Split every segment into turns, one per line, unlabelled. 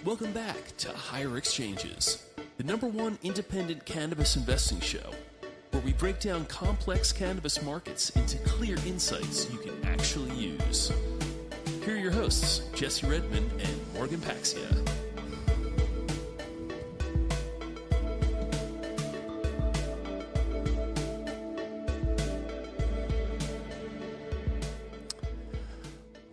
Welcome back to Higher Exchanges, the #1 independent cannabis investing show, where we break down complex cannabis markets into clear insights you can actually use. Here are your hosts, Jesse Redmond and Morgan Paxhia.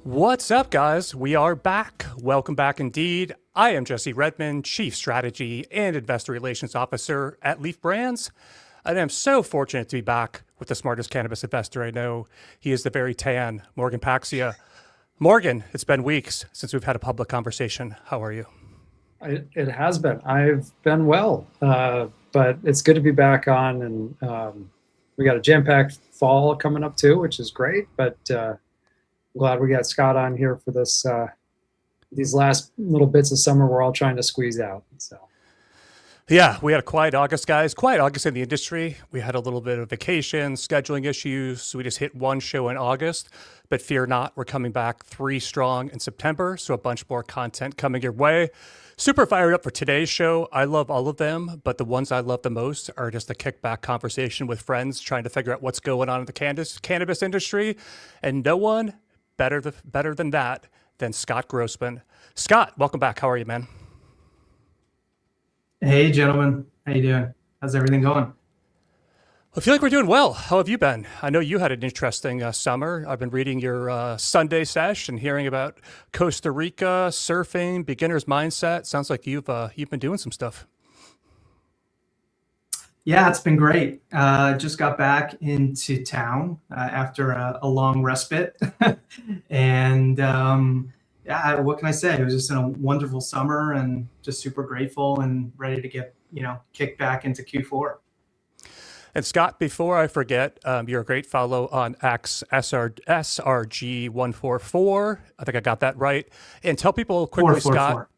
What's up, guys? We are back. Welcome back indeed. I am Jesse Redmond, Chief Strategy and Investor Relations Officer at LEEF Brands. And I'm so fortunate to be back with the smartest cannabis investor I know. He is the very tan Morgan Paxhia. Morgan, it's been weeks since we've had a public conversation. How are you?
It has been. I've been well, but it's good to be back on. And we got a jam-packed fall coming up too, which is great. But I'm glad we got Scott on here for this. These last little bits of summer we're all trying to squeeze out. So.
Yeah, we had a quiet August, guys. Quiet August in the industry. We had a little bit of vacation, scheduling issues. So we just hit one show in August. But fear not, we're coming back 3 strong in September. So a bunch more content coming your way. Super fired up for today's show. I love all of them, but the ones I love the most are just a kickback conversation with friends trying to figure out what's going on in the cannabis industry. And no one better than that than Scott Grossman. Scott, welcome back. How are you, man?
Hey, gentlemen. How you doing? How's everything going?
I feel like we're doing well. How have you been? I know you had an interesting summer. I've been reading your Sunday sesh and hearing about Costa Rica, surfing, beginner's mindset. Sounds like you've been doing some stuff.
Yeah, it's been great. Just got back into town after a long respite. And yeah, what can I say? It was just a wonderful summer and just super grateful and ready to get, kicked back into Q4.
And Scott, before I forget, you're a great follow on SRG144. I think I got that right. And tell people quickly, 444. Scott.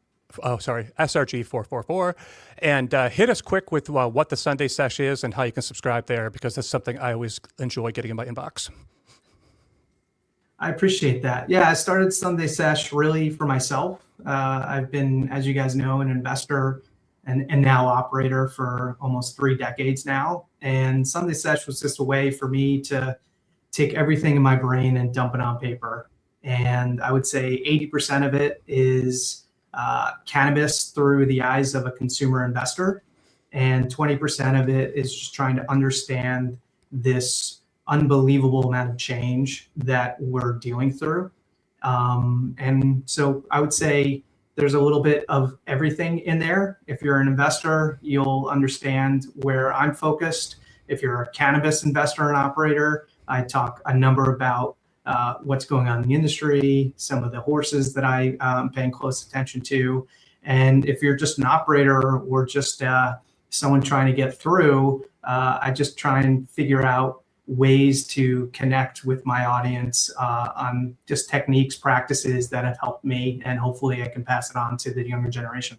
Oh, sorry, SRG444. And hit us quick with what the Sunday Sesh is and how you can subscribe there, because that's something I always enjoy getting in my inbox.
I appreciate that. Yeah, I started Sunday Sesh really for myself. I've been, as you guys know, an investor and now operator for almost 3 decades now. And Sunday Sesh was just a way for me to take everything in my brain and dump it on paper. And I would say 80% of it is cannabis through the eyes of a consumer investor, and 20% of it is just trying to understand this unbelievable amount of change that we're dealing through. And so I would say there's a little bit of everything in there. If you're an investor, you'll understand where I'm focused. If you're a cannabis investor and operator, I talk a number about what's going on in the industry, some of the horses that I am paying close attention to. And if you're just an operator or just someone trying to get through, I just try and figure out ways to connect with my audience on just techniques, practices that have helped me, and hopefully I can pass it on to the younger generation.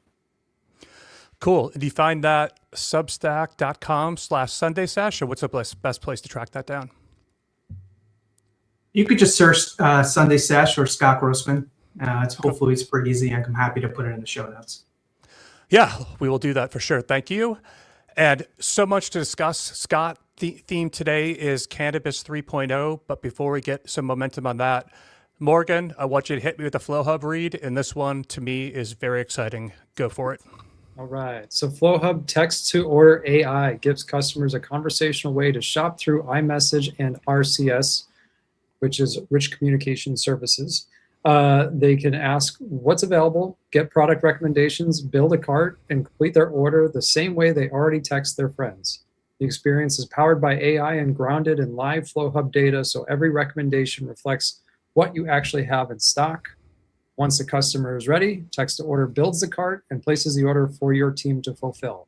Cool. Do you find that substack.com/Sunday Sesh, or what's the best place to track that down?
You could just search Sunday Sesh or Scott Grossman. Hopefully it's pretty easy. I'm happy to put it in the show notes.
Yeah, we will do that for sure. Thank you. And so much to discuss. Scott, the theme today is Cannabis 3.0. But before we get some momentum on that, Morgan, I want you to hit me with the Flowhub read. And this one, to me, is very exciting. Go for it.
All right. So Flowhub text-to-order AI gives customers a conversational way to shop through iMessage and RCS, which is Rich Communication Services. They can ask what's available, get product recommendations, build a cart, and complete their order the same way they already text their friends. The experience is powered by AI and grounded in live Flowhub data, so every recommendation reflects what you actually have in stock. Once the customer is ready, text-to-order builds the cart and places the order for your team to fulfill.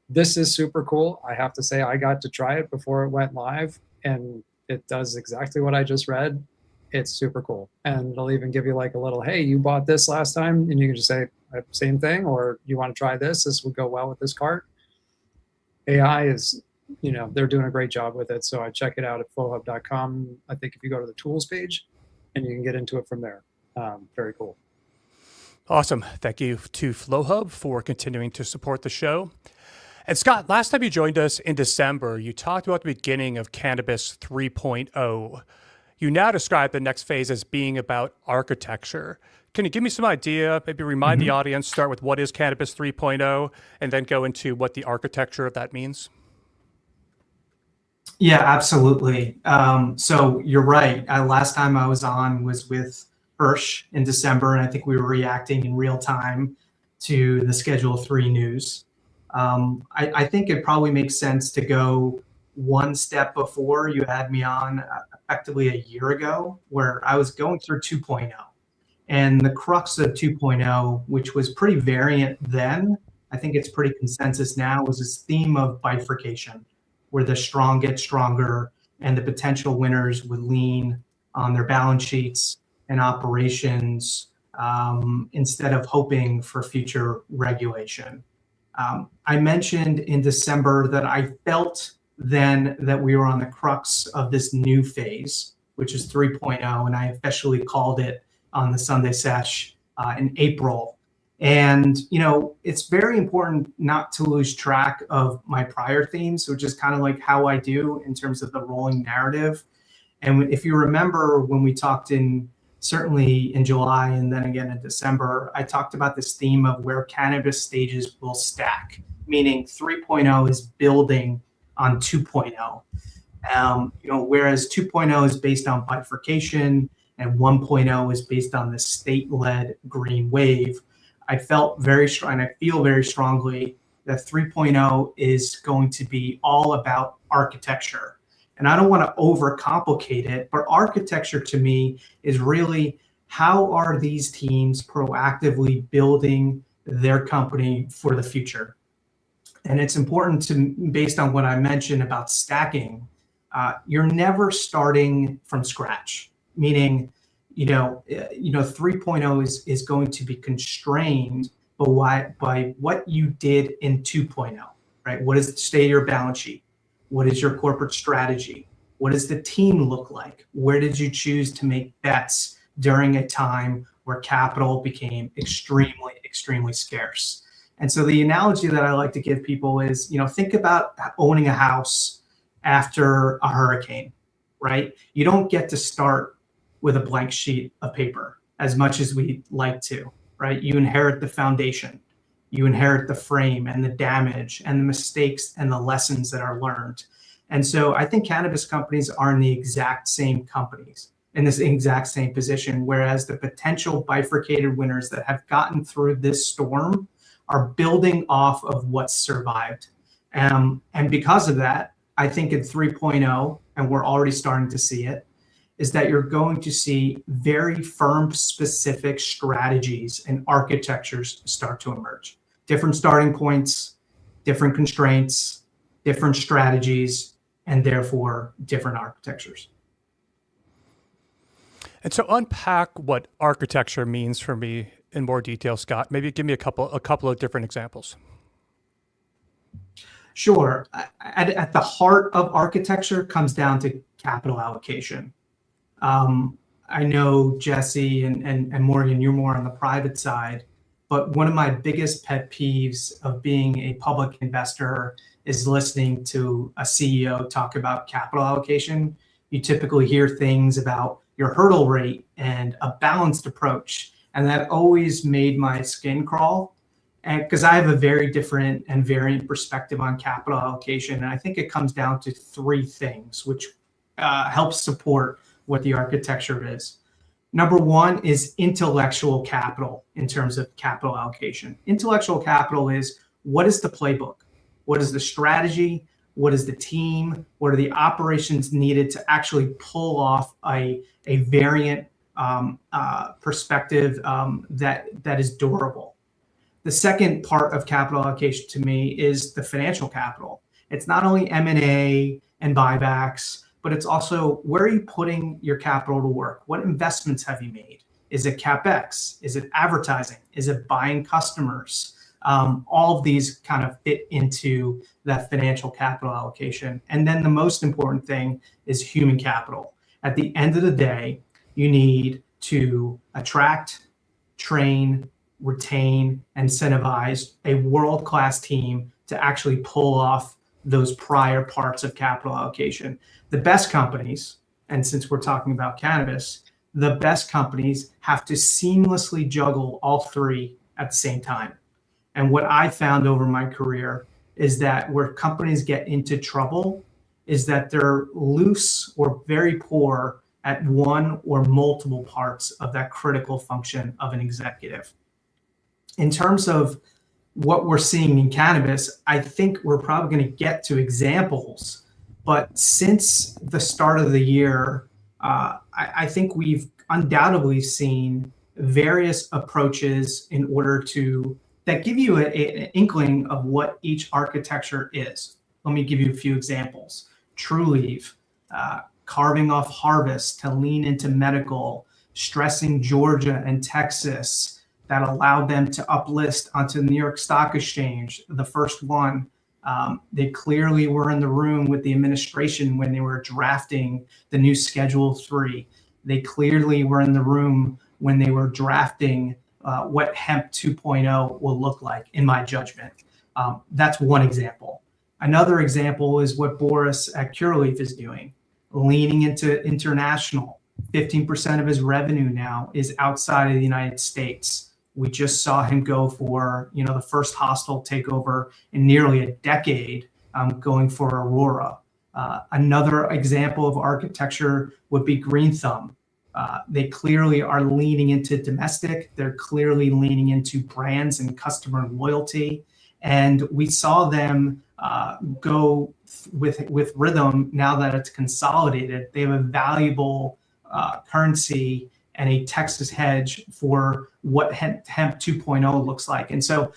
This is super cool. I have to say I got to try it before it went live, and it does exactly what I just read. It's super cool. And it'll even give you like a little, hey, you bought this last time, and you can just say same thing, or you want to try this? This would go well with this cart. AI is, they're doing a great job with it. So I check it out at flowhub.com. I think if you go to the tools page, and you can get into it from there. Very cool.
Awesome. Thank you to Flowhub for continuing to support the show. And Scott, last time you joined us in December, you talked about the beginning of Cannabis 3.0. You now describe the next phase as being about architecture. Can you give me some idea, maybe remind the audience, start with what is Cannabis 3.0, and then go into what the architecture of that means?
Yeah, absolutely. So you're right. Last time I was on was with Hirsch in December, and I think we were reacting in real time to the Schedule 3 news. I think it probably makes sense to go one step before. You had me on effectively a year ago, where I was going through 2.0. And the crux of 2.0, which was pretty variant then, I think it's pretty consensus now, was this theme of bifurcation, where the strong get stronger and the potential winners would lean on their balance sheets and operations instead of hoping for future regulation. I mentioned in December that I felt then that we were on the crux of this new phase, which is 3.0, and I officially called it on the Sunday Sesh in April. And, it's very important not to lose track of my prior themes, which is kind of like how I do in terms of the rolling narrative. And if you remember when we talked certainly in July and then again in December, I talked about this theme of where cannabis stages will stack, meaning 3.0 is building on 2.0. Whereas 2.0 is based on bifurcation and 1.0 is based on the state-led green wave, I felt very strong, and I feel very strongly that 3.0 is going to be all about architecture. And I don't want to overcomplicate it, but architecture to me is really how are these teams proactively building their company for the future. And it's important to, based on what I mentioned about stacking, you're never starting from scratch, meaning 3.0 is going to be constrained by what you did in 2.0, right? What is the state of your balance sheet? What is your corporate strategy? What does the team look like? Where did you choose to make bets during a time where capital became extremely, extremely scarce? And so the analogy that I like to give people is, think about owning a house after a hurricane, right? You don't get to start with a blank sheet of paper as much as we like to, right? You inherit the foundation, you inherit the frame and the damage and the mistakes and the lessons that are learned. And so I think cannabis companies are in the exact same companies, in this exact same position, whereas the potential bifurcated winners that have gotten through this storm are building off of what's survived. And because of that, I think in 3.0, and we're already starting to see it, is that you're going to see very firm specific strategies and architectures start to emerge. Different starting points, different constraints, different strategies, and therefore different architectures.
And so unpack what architecture means for me in more detail, Scott. Maybe give me a couple of different examples.
Sure. At the heart of architecture comes down to capital allocation. I know Jesse and Morgan, you're more on the private side, but one of my biggest pet peeves of being a public investor is listening to a CEO talk about capital allocation. You typically hear things about your hurdle rate and a balanced approach, and that always made my skin crawl. And because I have a very different and variant perspective on capital allocation, and I think it comes down to three things, which helps support what the architecture is. Number one is intellectual capital in terms of capital allocation. Intellectual capital is, what is the playbook? What is the strategy? What is the team? What are the operations needed to actually pull off a variant perspective that is durable? The second part of capital allocation to me is the financial capital. It's not only M&A and buybacks, but it's also, where are you putting your capital to work? What investments have you made? Is it CapEx? Is it advertising? Is it buying customers? All of these kind of fit into that financial capital allocation. And then the most important thing is human capital. At the end of the day, you need to attract, train, retain, and incentivize a world-class team to actually pull off those prior parts of capital allocation. The best companies, and since we're talking about cannabis, the best companies have to seamlessly juggle all three at the same time. And what I found over my career is that where companies get into trouble is that they're loose or very poor at one or multiple parts of that critical function of an executive. In terms of what we're seeing in cannabis, I think we're probably going to get to examples. But since the start of the year, I think we've undoubtedly seen various approaches in order to that give you an inkling of what each architecture is. Let me give you a few examples. Trulieve, carving off harvest to lean into medical, stressing Georgia and Texas that allowed them to uplist onto the New York Stock Exchange, the first one. They clearly were in the room with the administration when they were drafting the new Schedule 3. They clearly were in the room when they were drafting what Hemp 2.0 will look like, in my judgment. That's one example. Another example is what Boris at Curaleaf is doing, leaning into international. 15% of his revenue now is outside of the United States. We just saw him go for, the first hostile takeover in nearly a decade, going for Aurora. Another example of architecture would be Green Thumb. They clearly are leaning into domestic. They're clearly leaning into brands and customer loyalty. And we saw them go with Rhythm now that it's consolidated. They have a valuable currency and a Texas hedge for what Hemp 2.0 looks like. And so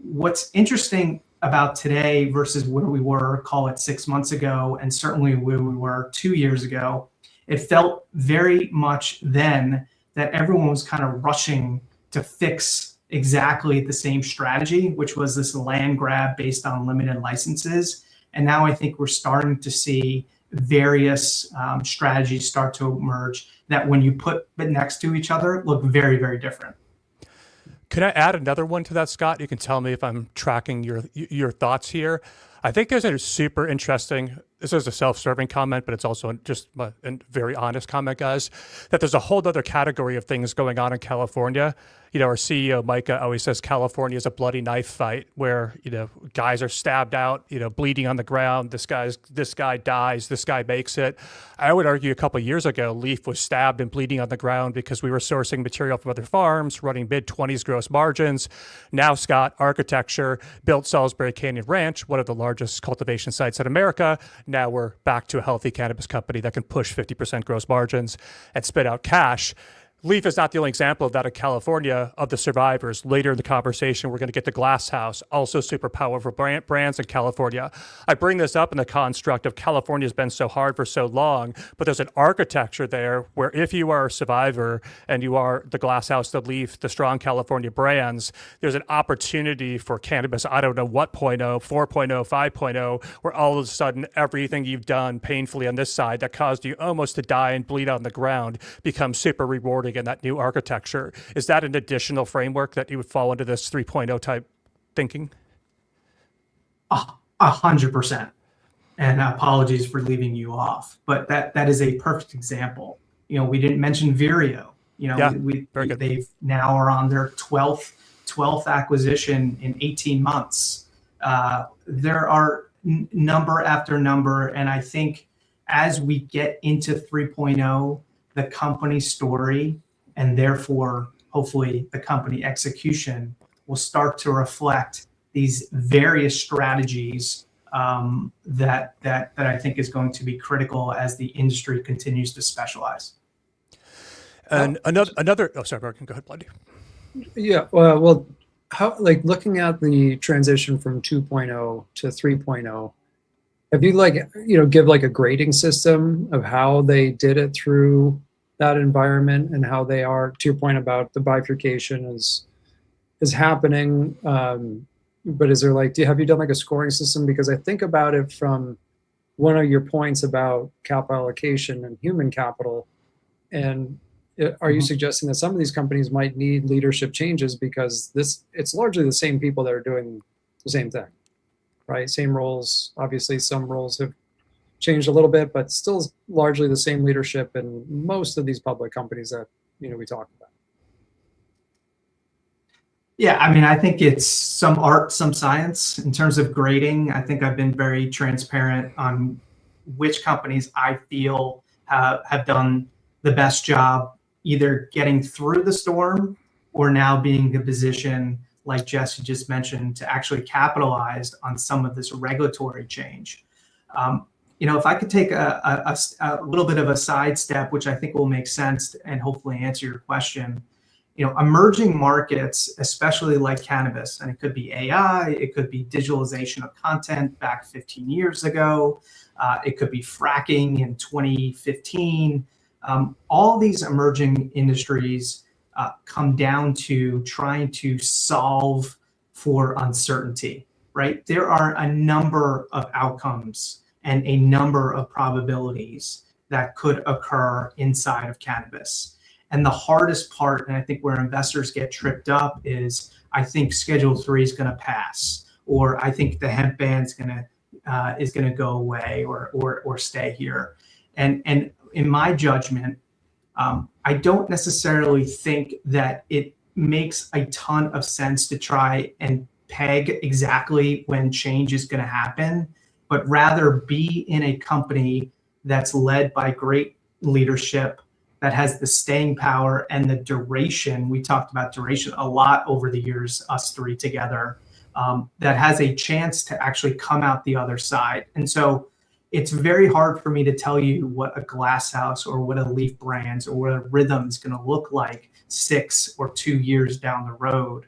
what's interesting about today versus where we were, call it 6 months ago, and certainly where we were 2 years ago, it felt very much then that everyone was kind of rushing to fix exactly the same strategy, which was this land grab based on limited licenses. And now I think we're starting to see various strategies start to emerge that when you put it next to each other look very, very different.
Can I add another one to that, Scott? You can tell me if I'm tracking your thoughts here. I think there's a super interesting, this is a self-serving comment, but it's also just a very honest comment, guys, that there's a whole other category of things going on in California. Our CEO, Micah, always says California is a bloody knife fight where, guys are stabbed out, bleeding on the ground. This guy dies, this guy makes it. I would argue a couple of years ago, LEEF was stabbed and bleeding on the ground because we were sourcing material from other farms, running mid-20s gross margins. Now, Scott, architecture, built Salisbury Canyon Ranch, one of the largest cultivation sites in America. Now we're back to a healthy cannabis company that can push 50% gross margins and spit out cash. LEEF is not the only example of that in California, of the survivors. Later in the conversation, we're going to get to Glass House, also super powerful brands in California. I bring this up in the construct of California has been so hard for so long, but there's an architecture there where if you are a survivor and you are the Glass House, the LEEF, the strong California brands, there's an opportunity for cannabis, I don't know what 4.0, 5.0, where all of a sudden everything you've done painfully on this side that caused you almost to die and bleed on the ground becomes super rewarding in that new architecture. Is that an additional framework that you would fall into this 3.0 type thinking?
100%. And apologies for leaving you off, but that is a perfect example. We didn't mention Vireo. They've now are on their 12th acquisition in 18 months. There are number after number, and I think as we get into 3.0, the company story and therefore hopefully the company execution will start to reflect these various strategies that I think is going to be critical as the industry continues to specialize.
And another oh, sorry, Morgan, go ahead, Blondie.
Yeah, well, how, looking at the transition from 2.0 to 3.0, have you give a grading system of how they did it through that environment and how they are, to your point about the bifurcation is happening. But is there have you done a scoring system? Because I think about it from one of your points about capital allocation and human capital. And, are you suggesting that some of these companies might need leadership changes because it's largely the same people that are doing the same thing, right? Same roles. Obviously, some roles have changed a little bit, but still largely the same leadership in most of these public companies that we talk about.
Yeah, I mean, I think it's some art, some science. In terms of grading, I think I've been very transparent on which companies I feel have done the best job either getting through the storm or now being in a position, like Jesse just mentioned, to actually capitalize on some of this regulatory change. If I could take a little bit of a sidestep, which I think will make sense and hopefully answer your question. Emerging markets, especially like cannabis, and it could be AI, it could be digitalization of content back 15 years ago, it could be fracking in 2015. All these emerging industries come down to trying to solve for uncertainty, right? There are a number of outcomes and a number of probabilities that could occur inside of cannabis. And the hardest part, and I think where investors get tripped up, is I think Schedule 3 is going to pass, or I think the hemp ban is going to go away or stay here. And in my judgment, I don't necessarily think that it makes a ton of sense to try and peg exactly when change is going to happen, but rather be in a company that's led by great leadership, that has the staying power and the duration. We talked about duration a lot over the years, us three together, that has a chance to actually come out the other side. And so it's very hard for me to tell you what a Glass House or what a LEEF Brands or what a Rhythm is going to look like 6 or 2 years down the road.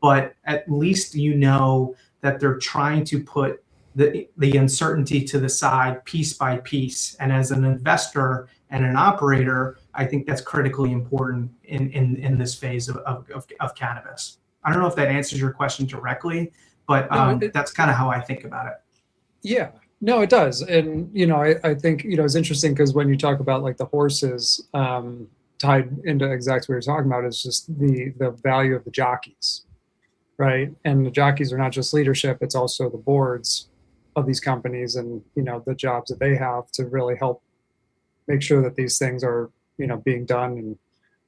But at least that they're trying to put the uncertainty to the side piece by piece. And as an investor and an operator, I think that's critically important in this phase of cannabis. I don't know if that answers your question directly, but that's kind of how I think about it.
Yeah, no, it does. And, I think, it's interesting because when you talk about like the horses tied into exactly what you're talking about, is just the value of the jockeys, right? And the jockeys are not just leadership, it's also the boards of these companies and, the jobs that they have to really help make sure that these things are, being done.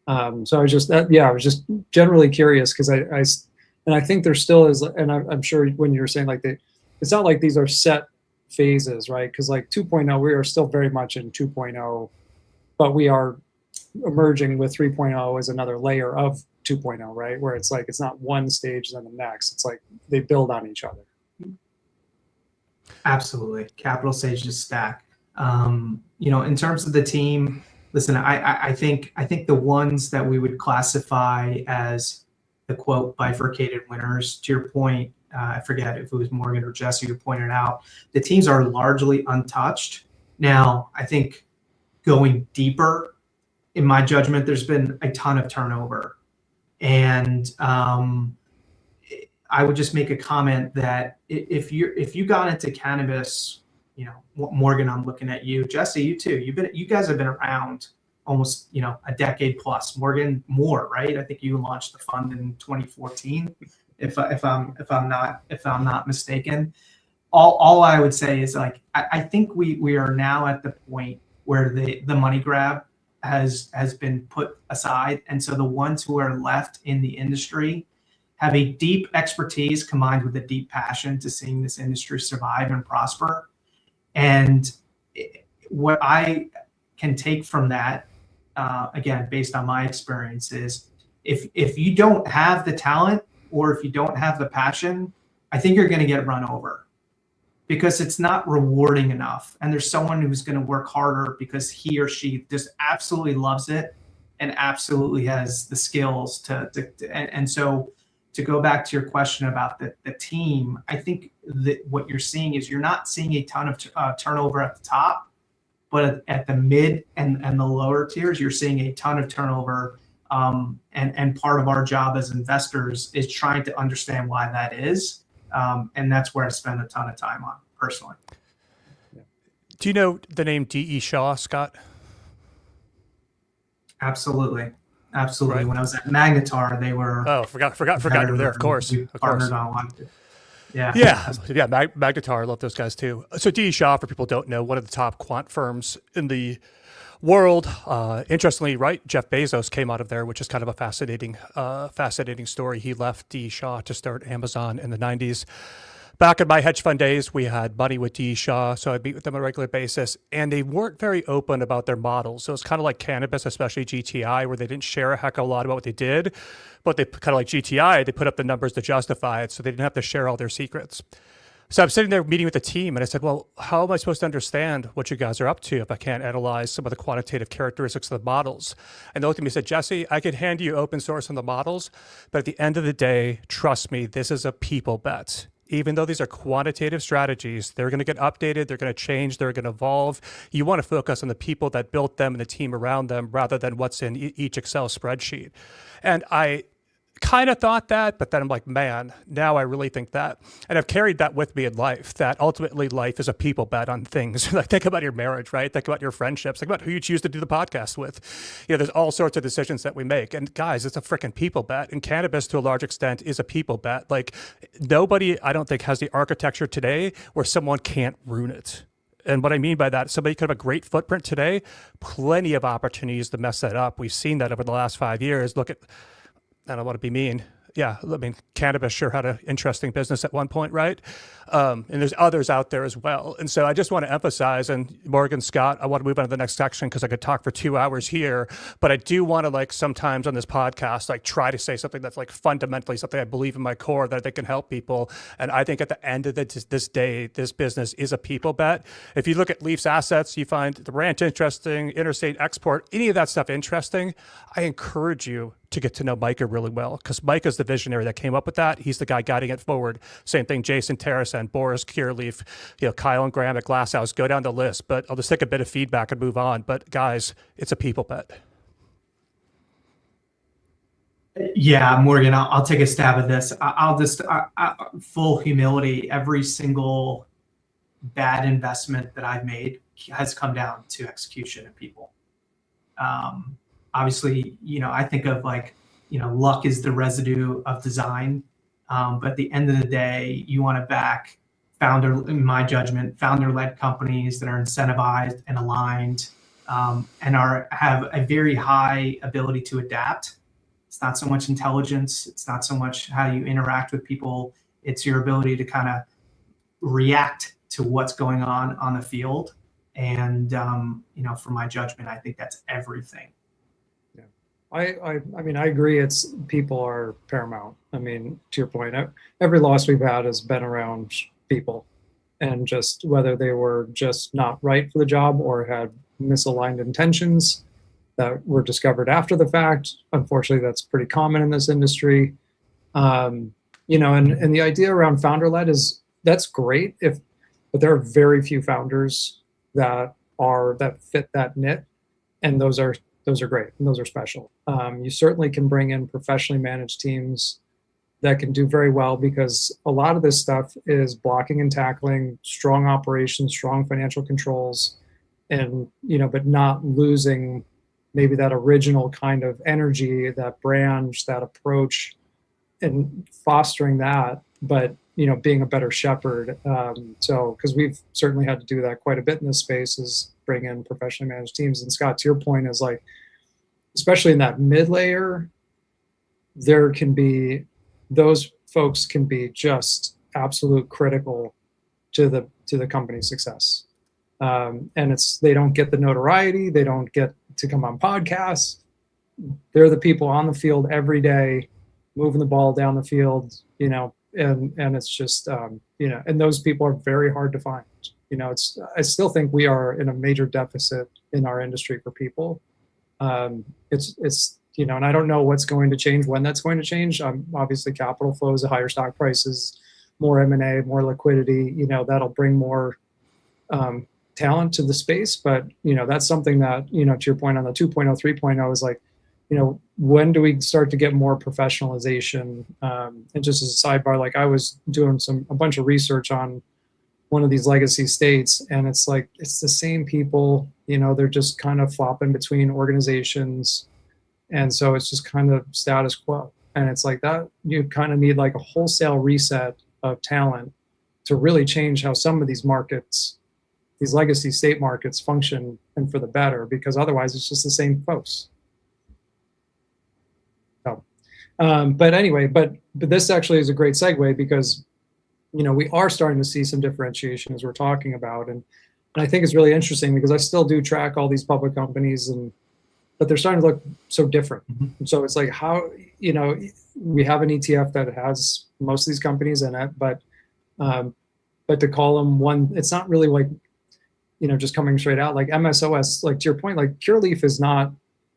And so I was just generally curious because I think there still is, and I'm sure when you're saying like it's not like these are set phases, right? Because like 2.0, we are still very much in 2.0, but we are emerging with 3.0 as another layer of 2.0, right? Where it's like, it's not one stage then the next. It's like they build on each other.
Absolutely. Capital stages stack. In terms of the team, listen, I think the ones that we would classify as the quote bifurcated winners, to your point, I forget if it was Morgan or Jesse who pointed out, the teams are largely untouched. Now, I think going deeper, in my judgment, there's been a ton of turnover. And I would just make a comment that if you got into cannabis, Morgan, I'm looking at you, Jesse, you too. You guys have been around almost a decade plus. Morgan, more, right? I think you launched the fund in 2014, if I'm not mistaken. All I would say is like I think we are now at the point where the money grab has been put aside, and so the ones who are left in the industry have a deep expertise combined with a deep passion to seeing this industry survive and prosper. And what I can take from that, again, based on my experience, is if you don't have the talent or if you don't have the passion, I think you're going to get run over because it's not rewarding enough. And there's someone who's going to work harder because he or she just absolutely loves it and absolutely has the skills and so to go back to your question about the team, I think that what you're seeing is you're not seeing a ton of turnover at the top, but at the mid and the lower tiers, you're seeing a ton of turnover. And part of our job as investors is trying to understand why that is. And that's where I spend a ton of time on personally.
Do you know the name D.E. Shaw, Scott?
Absolutely.
Right.
When I was at Magnetar, they were.
Oh, forgot you were there. Of course.
We partnered on a lot. Yeah.
Magnetar, I love those guys too. So DE Shaw, for people who don't know, one of the top quant firms in the world. Interestingly, right, Jeff Bezos came out of there, which is kind of a fascinating story. He left DE Shaw to start Amazon in the 90s. Back in my hedge fund days, we had money with DE Shaw, so I'd meet with them on a regular basis, and they weren't very open about their models. So it's kind of like cannabis, especially GTI, where they didn't share a heck of a lot about what they did, but they kind of like GTI, they put up the numbers to justify it, so they didn't have to share all their secrets. So I'm sitting there meeting with the team, and I said, well, how am I supposed to understand what you guys are up to if I can't analyze some of the quantitative characteristics of the models? And they looked at me and said, Jesse, I could hand you open source on the models, but at the end of the day, trust me, this is a people bet. Even though these are quantitative strategies, they're going to get updated, they're going to change, they're going to evolve. You want to focus on the people that built them and the team around them rather than what's in each Excel spreadsheet. And I kind of thought that, but then I'm like, man, now I really think that. And I've carried that with me in life, that ultimately life is a people bet on things. Like think about your marriage, right? Think about your friendships. Think about who you choose to do the podcast with. There's all sorts of decisions that we make. And guys, it's a freaking people bet. And cannabis, to a large extent, is a people bet. Like nobody, I don't think, has the architecture today where someone can't ruin it. And what I mean by that, somebody could have a great footprint today, plenty of opportunities to mess that up. We've seen that over the last 5 years. Look at, I don't want to be mean. Yeah, I mean, cannabis sure had an interesting business at one point, right? And there's others out there as well. And so I just want to emphasize, and Morgan, Scott, I want to move on to the next section because I could talk for 2 hours here, but I do want to sometimes on this podcast, try to say something that's fundamentally something I believe in my core that I think can help people. And I think at the end of this day, this business is a people bet. If you look at LEEF's assets, you find the ranch interesting, interstate export, any of that stuff interesting. I encourage you to get to know Micah really well, because Micah's the visionary that came up with that. He's the guy guiding it forward. Same thing, Jason Terrasant, Boris Curaleaf, Kyle and Graham at Glasshouse, go down the list. But I'll just take a bit of feedback and move on. But guys, it's a people bet.
Yeah, Morgan, I'll take a stab at this. I'll just, full humility, every single bad investment that I've made has come down to execution and people. Obviously, I think of luck is the residue of design. But at the end of the day, you want to back in my judgment, founder-led companies that are incentivized and aligned and have a very high ability to adapt. It's not so much intelligence. It's not so much how you interact with people. It's your ability to kind of react to what's going on the field. And, for my judgment, I think that's everything.
I mean, I agree. It's people are paramount. I mean, to your point, every loss we've had has been around people, and just whether they were just not right for the job or had misaligned intentions that were discovered after the fact. Unfortunately, that's pretty common in this industry. And the idea around founder-led that's great but there are very few founders that fit that niche, and those are great and those are special. You certainly can bring in professionally managed teams that can do very well, because a lot of this stuff is blocking and tackling, strong operations, strong financial controls, and but not losing maybe that original kind of energy, that brand, that approach, and fostering that, but being a better shepherd. So because we've certainly had to do that quite a bit in this space, is bring in professionally managed teams. And Scott, to your point, is especially in that mid layer, there can be, those folks can be just absolute critical to the company's success. And they don't get the notoriety, they don't get to come on podcasts. They're the people on the field every day, moving the ball down the field, and it's just, and those people are very hard to find. I still think we are in a major deficit in our industry for people. It's and I don't know what's going to change, when that's going to change. Obviously capital flows, higher stock prices, more M&A, more liquidity, that'll bring more talent to the space. But, that's something that, to your point on the 2.0, 3.0 is when do we start to get more professionalization? And just as a sidebar, I was doing a bunch of research on one of these legacy states, and it's like it's the same people, they're just kind of flopping between organizations, and so it's just kind of status quo. And it's like that you kind of need like a wholesale reset of talent to really change how some of these markets, these legacy state markets, function, and for the better, because otherwise it's just the same folks. So, but anyway, but this actually is a great segue, because we are starting to see some differentiation as we're talking about, and I think it's really interesting because I still do track all these public companies, but they're starting to look so different. Mm-hmm. So it's like how we have an ETF that has most of these companies in it, but to call them one, it's not really like just coming straight out like MSOS. Like to your point, like Curaleaf is not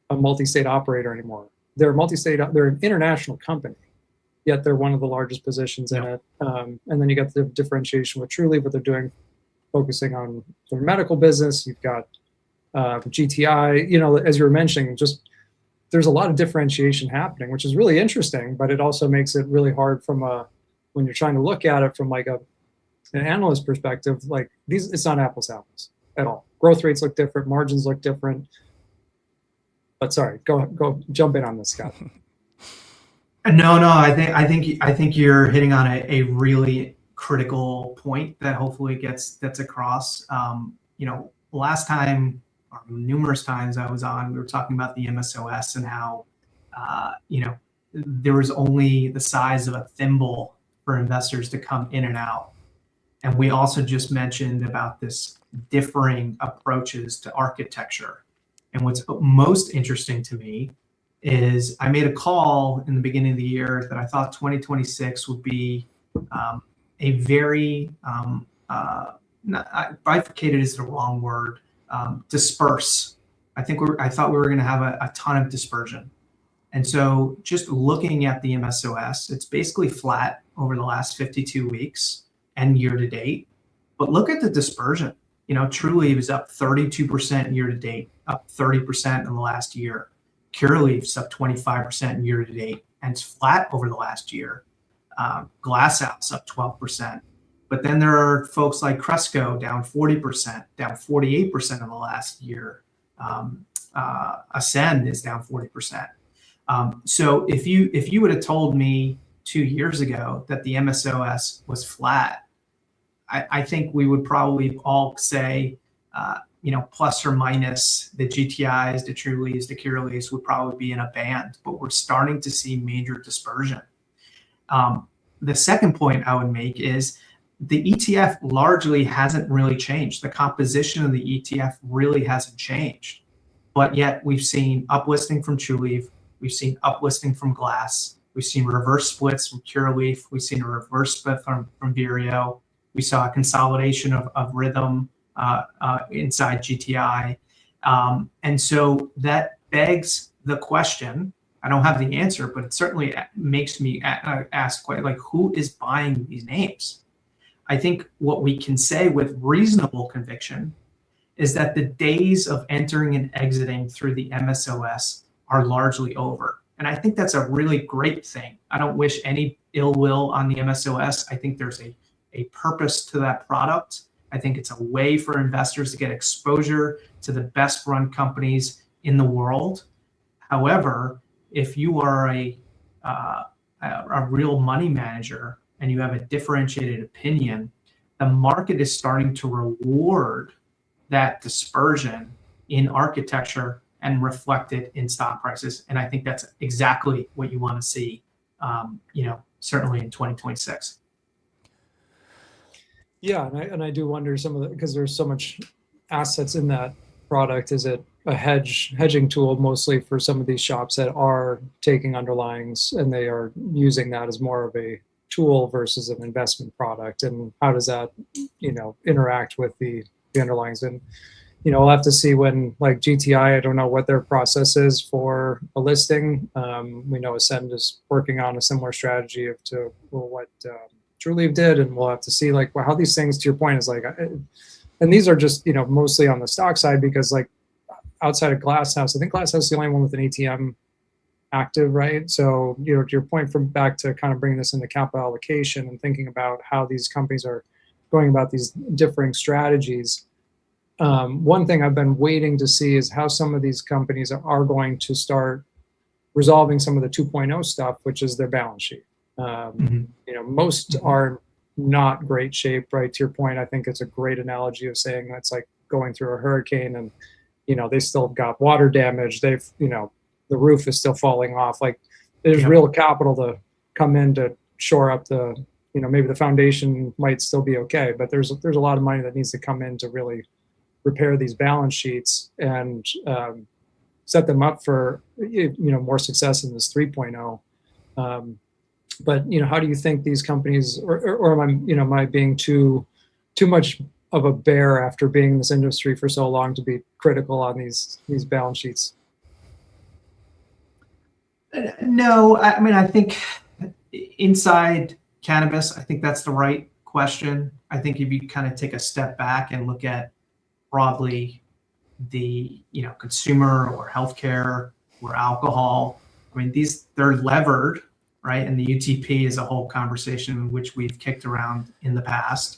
a multi-state operator anymore. They're they're an international company, yet they're one of the largest positions in it. And then you got the differentiation with Trulieve, what they're doing, focusing on their medical business. You've got GTI, as you were mentioning, just there's a lot of differentiation happening, which is really interesting, but it also makes it really hard when you're trying to look at it from like an analyst perspective, like it's not apples to apples at all. Growth rates look different, margins look different. But sorry, go jump in on this, Scott.
No, I think you're hitting on a really critical point that hopefully gets across. Last time or numerous times I was on, we were talking about the MSOS and how there was only the size of a thimble for investors to come in and out. And we also just mentioned about this differing approaches to architecture. And what's most interesting to me is I made a call in the beginning of the year that I thought 2026 would be a very, bifurcated is the wrong word, disperse. I thought we were going to have a ton of dispersion. And so just looking at the MSOS, it's basically flat over the last 52 weeks and year to date. But look at the dispersion. Trulieve is up 32% year to date, up 30% in the last year. Curaleaf's up 25% year to date, and it's flat over the last year. Glasshouse up 12%. But then there are folks like Cresco down 40%, down 48% in the last year. Ascend is down 40%. So if you would have told me 2 years ago that the MSOS was flat, I think we would probably all say, plus or minus the GTIs, the Trulies, the Curaleafs would probably be in a band, but we're starting to see major dispersion. The second point I would make is the ETF largely hasn't really changed. The composition of the ETF really hasn't changed, but yet we've seen uplisting from Trulieve, we've seen uplisting from Glass, we've seen reverse splits from Curaleaf, we've seen a reverse split from Vireo. We saw a consolidation of Rhythm inside GTI. And so that begs the question. I don't have the answer, but it certainly makes me ask quite like, who is buying these names? I think what we can say with reasonable conviction is that the days of entering and exiting through the MSOS are largely over. And I think that's a really great thing. I don't wish any ill will on the MSOS. I think there's a purpose to that product. I think it's a way for investors to get exposure to the best run companies in the world. However, if you are a real money manager and you have a differentiated opinion, the market is starting to reward that dispersion in architecture and reflect it in stock prices. And I think that's exactly what you want to see, certainly in 2026.
Yeah, and I do wonder some of because there's so much assets in that product. Is it a hedging tool mostly for some of these shops that are taking underlyings and they are using that as more of a tool versus an investment product? And how does that, interact with the underlyings? And we'll have to see when, like GTI, I don't know what their process is for a listing. We know Ascend is working on a similar strategy to what Trulieve did, and we'll have to see how these things, to your point, is and these are just mostly on the stock side, because outside of Glasshouse, I think Glasshouse is the only one with an ATM active, right? So to your point, from back to kind of bringing this into capital allocation and thinking about how these companies are going about these differing strategies. One thing I've been waiting to see is how some of these companies are going to start resolving some of the 2.0 stuff, which is their balance sheet. Most are not great shape, right? To your point, I think it's a great analogy of saying that's like going through a hurricane and, they still got water damage. They've, the roof is still falling off. Like there's real capital to come in to shore up the, maybe the foundation might still be okay, but there's a lot of money that needs to come in to really repair these balance sheets and set them up for, more success in this 3.0. But how do you think these companies, or am I being too much of a bear after being in this industry for so long to be critical on these balance sheets?
No, I think inside cannabis, I think that's the right question. I think if you kind of take a step back and look at broadly the consumer or healthcare or alcohol, they're levered, right? And the UTP is a whole conversation which we've kicked around in the past.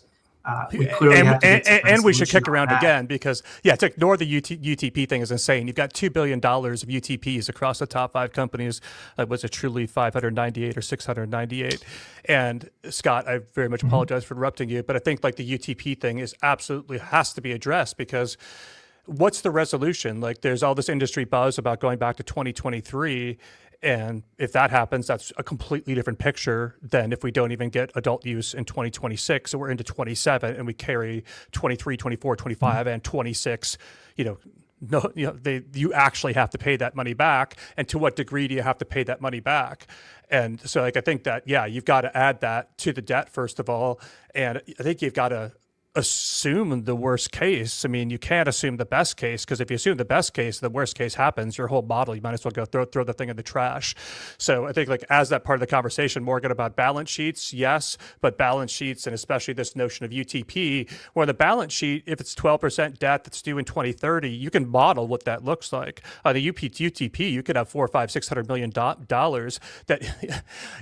We clearly have to get
and we should kick around again because to ignore the UTP thing is insane. You've got $2 billion of UTPs across the top 5 companies. Was it Trulieve 598 or 698? And Scott, I very much apologize for interrupting you, but I think like the UTP thing is absolutely has to be addressed because what's the resolution? Like there's all this industry buzz about going back to 2023. And if that happens, that's a completely different picture than if we don't even get adult use in 2026. So we're into 27 and we carry 23, 24, 25, and 26, you actually have to pay that money back. And to what degree do you have to pay that money back? And so I think that, you've got to add that to the debt, first of all. And I think you've got to assume the worst case. You can't assume the best case because if you assume the best case, the worst case happens, your whole model, you might as well go throw the thing in the trash. So I think like as that part of the conversation, Morgan, about balance sheets, yes, but balance sheets and especially this notion of UTP, where the balance sheet, if it's 12% debt that's due in 2030, you can model what that looks like. The UTP, you could have $400, $500, $600 million that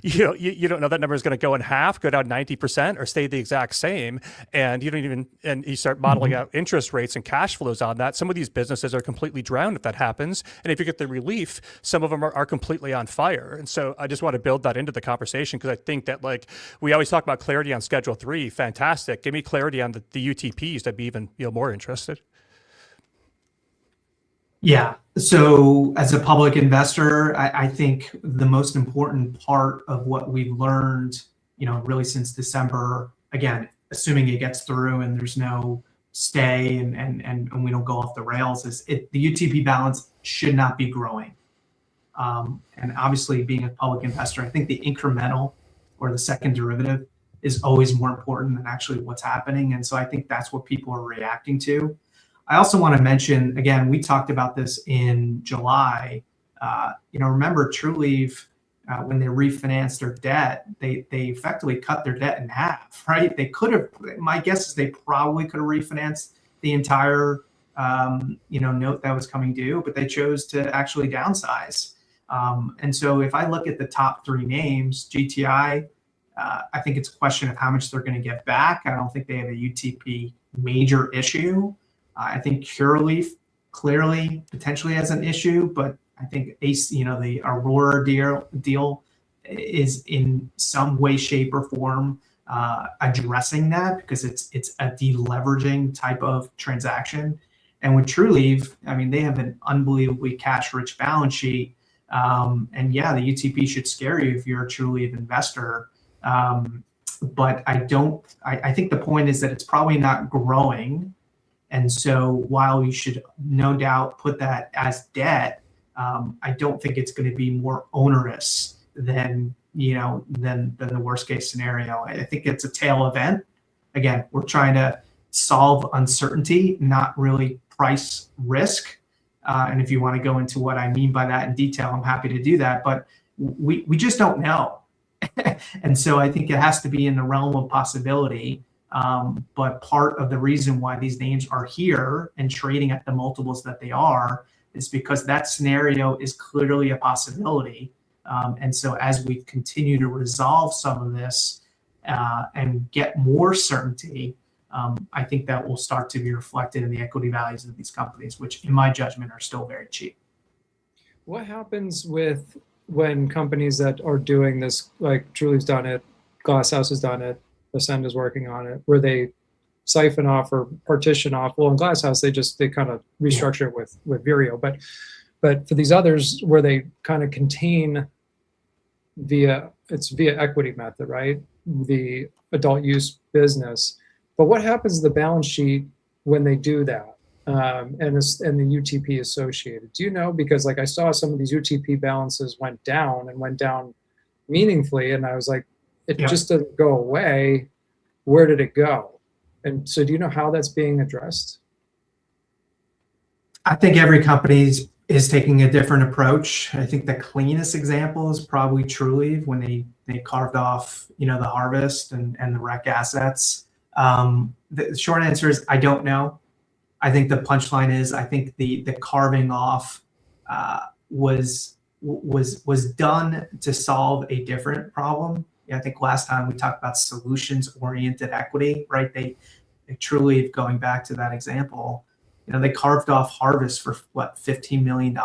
you don't know that number is going to go in half, go down 90%, or stay the exact same, and you don't and you start modeling out interest rates and cash flows on that. Some of these businesses are completely drowned if that happens. And if you get the relief, some of them are completely on fire. And so I just want to build that into the conversation because I think that like we always talk about clarity on Schedule 3. Fantastic. Give me clarity on the UTPs. I'd be even more interested.
Yeah. So as a public investor, I think the most important part of what we've learned, really since December, again, assuming it gets through and there's no stay and we don't go off the rails, is the UTP balance should not be growing. And obviously being a public investor, I think the incremental or the second derivative is always more important than actually what's happening. And so I think that's what people are reacting to. I also want to mention, again, we talked about this in July. Remember Trulieve, when they refinanced their debt, they effectively cut their debt in half, right? They could have, my guess is they probably could have refinanced the entire, note that was coming due, but they chose to actually downsize. And so if I look at the top 3 names, GTI, I think it's a question of how much they're going to get back. I don't think they have a UTP major issue. I think Curaleaf clearly potentially has an issue, but I think the Aurora deal is in some way, shape, or form addressing that because it's a deleveraging type of transaction. And with Trulieve, they have an unbelievably cash-rich balance sheet. And the UTP should scare you if you're a Trulieve investor. But I think the point is that it's probably not growing. And so while you should no doubt put that as debt, I don't think it's going to be more onerous than the worst case scenario. I think it's a tail event. Again, we're trying to solve uncertainty, not really price risk. And if you want to go into what I mean by that in detail, I'm happy to do that. But we just don't know. And so I think it has to be in the realm of possibility. But part of the reason why these names are here and trading at the multiples that they are is because that scenario is clearly a possibility. And so as we continue to resolve some of this and get more certainty, I think that will start to be reflected in the equity values of these companies, which in my judgment are still very cheap.
What happens with when companies that are doing this, like Trulieve's done it, Glasshouse has done it, Ascend is working on it, where they siphon off or partition off? Well, in Glasshouse, they kind of restructure it with Vireo, but for these others where they kind of contain via equity method, right? The adult use business. But what happens to the balance sheet when they do that? And the UTP associated. Do you know? Because like I saw some of these UTP balances went down meaningfully, and I was like, it just doesn't go away. Where did it go? And so do you know how that's being addressed?
I think every company is taking a different approach. I think the cleanest example is probably Trulieve when they carved off, the harvest and the rec assets. The short answer is I don't know. I think the punchline is I think the carving off was done to solve a different problem. I think last time we talked about solutions-oriented equity, right? They truly, going back to that example, they carved off harvest for what, $15 million.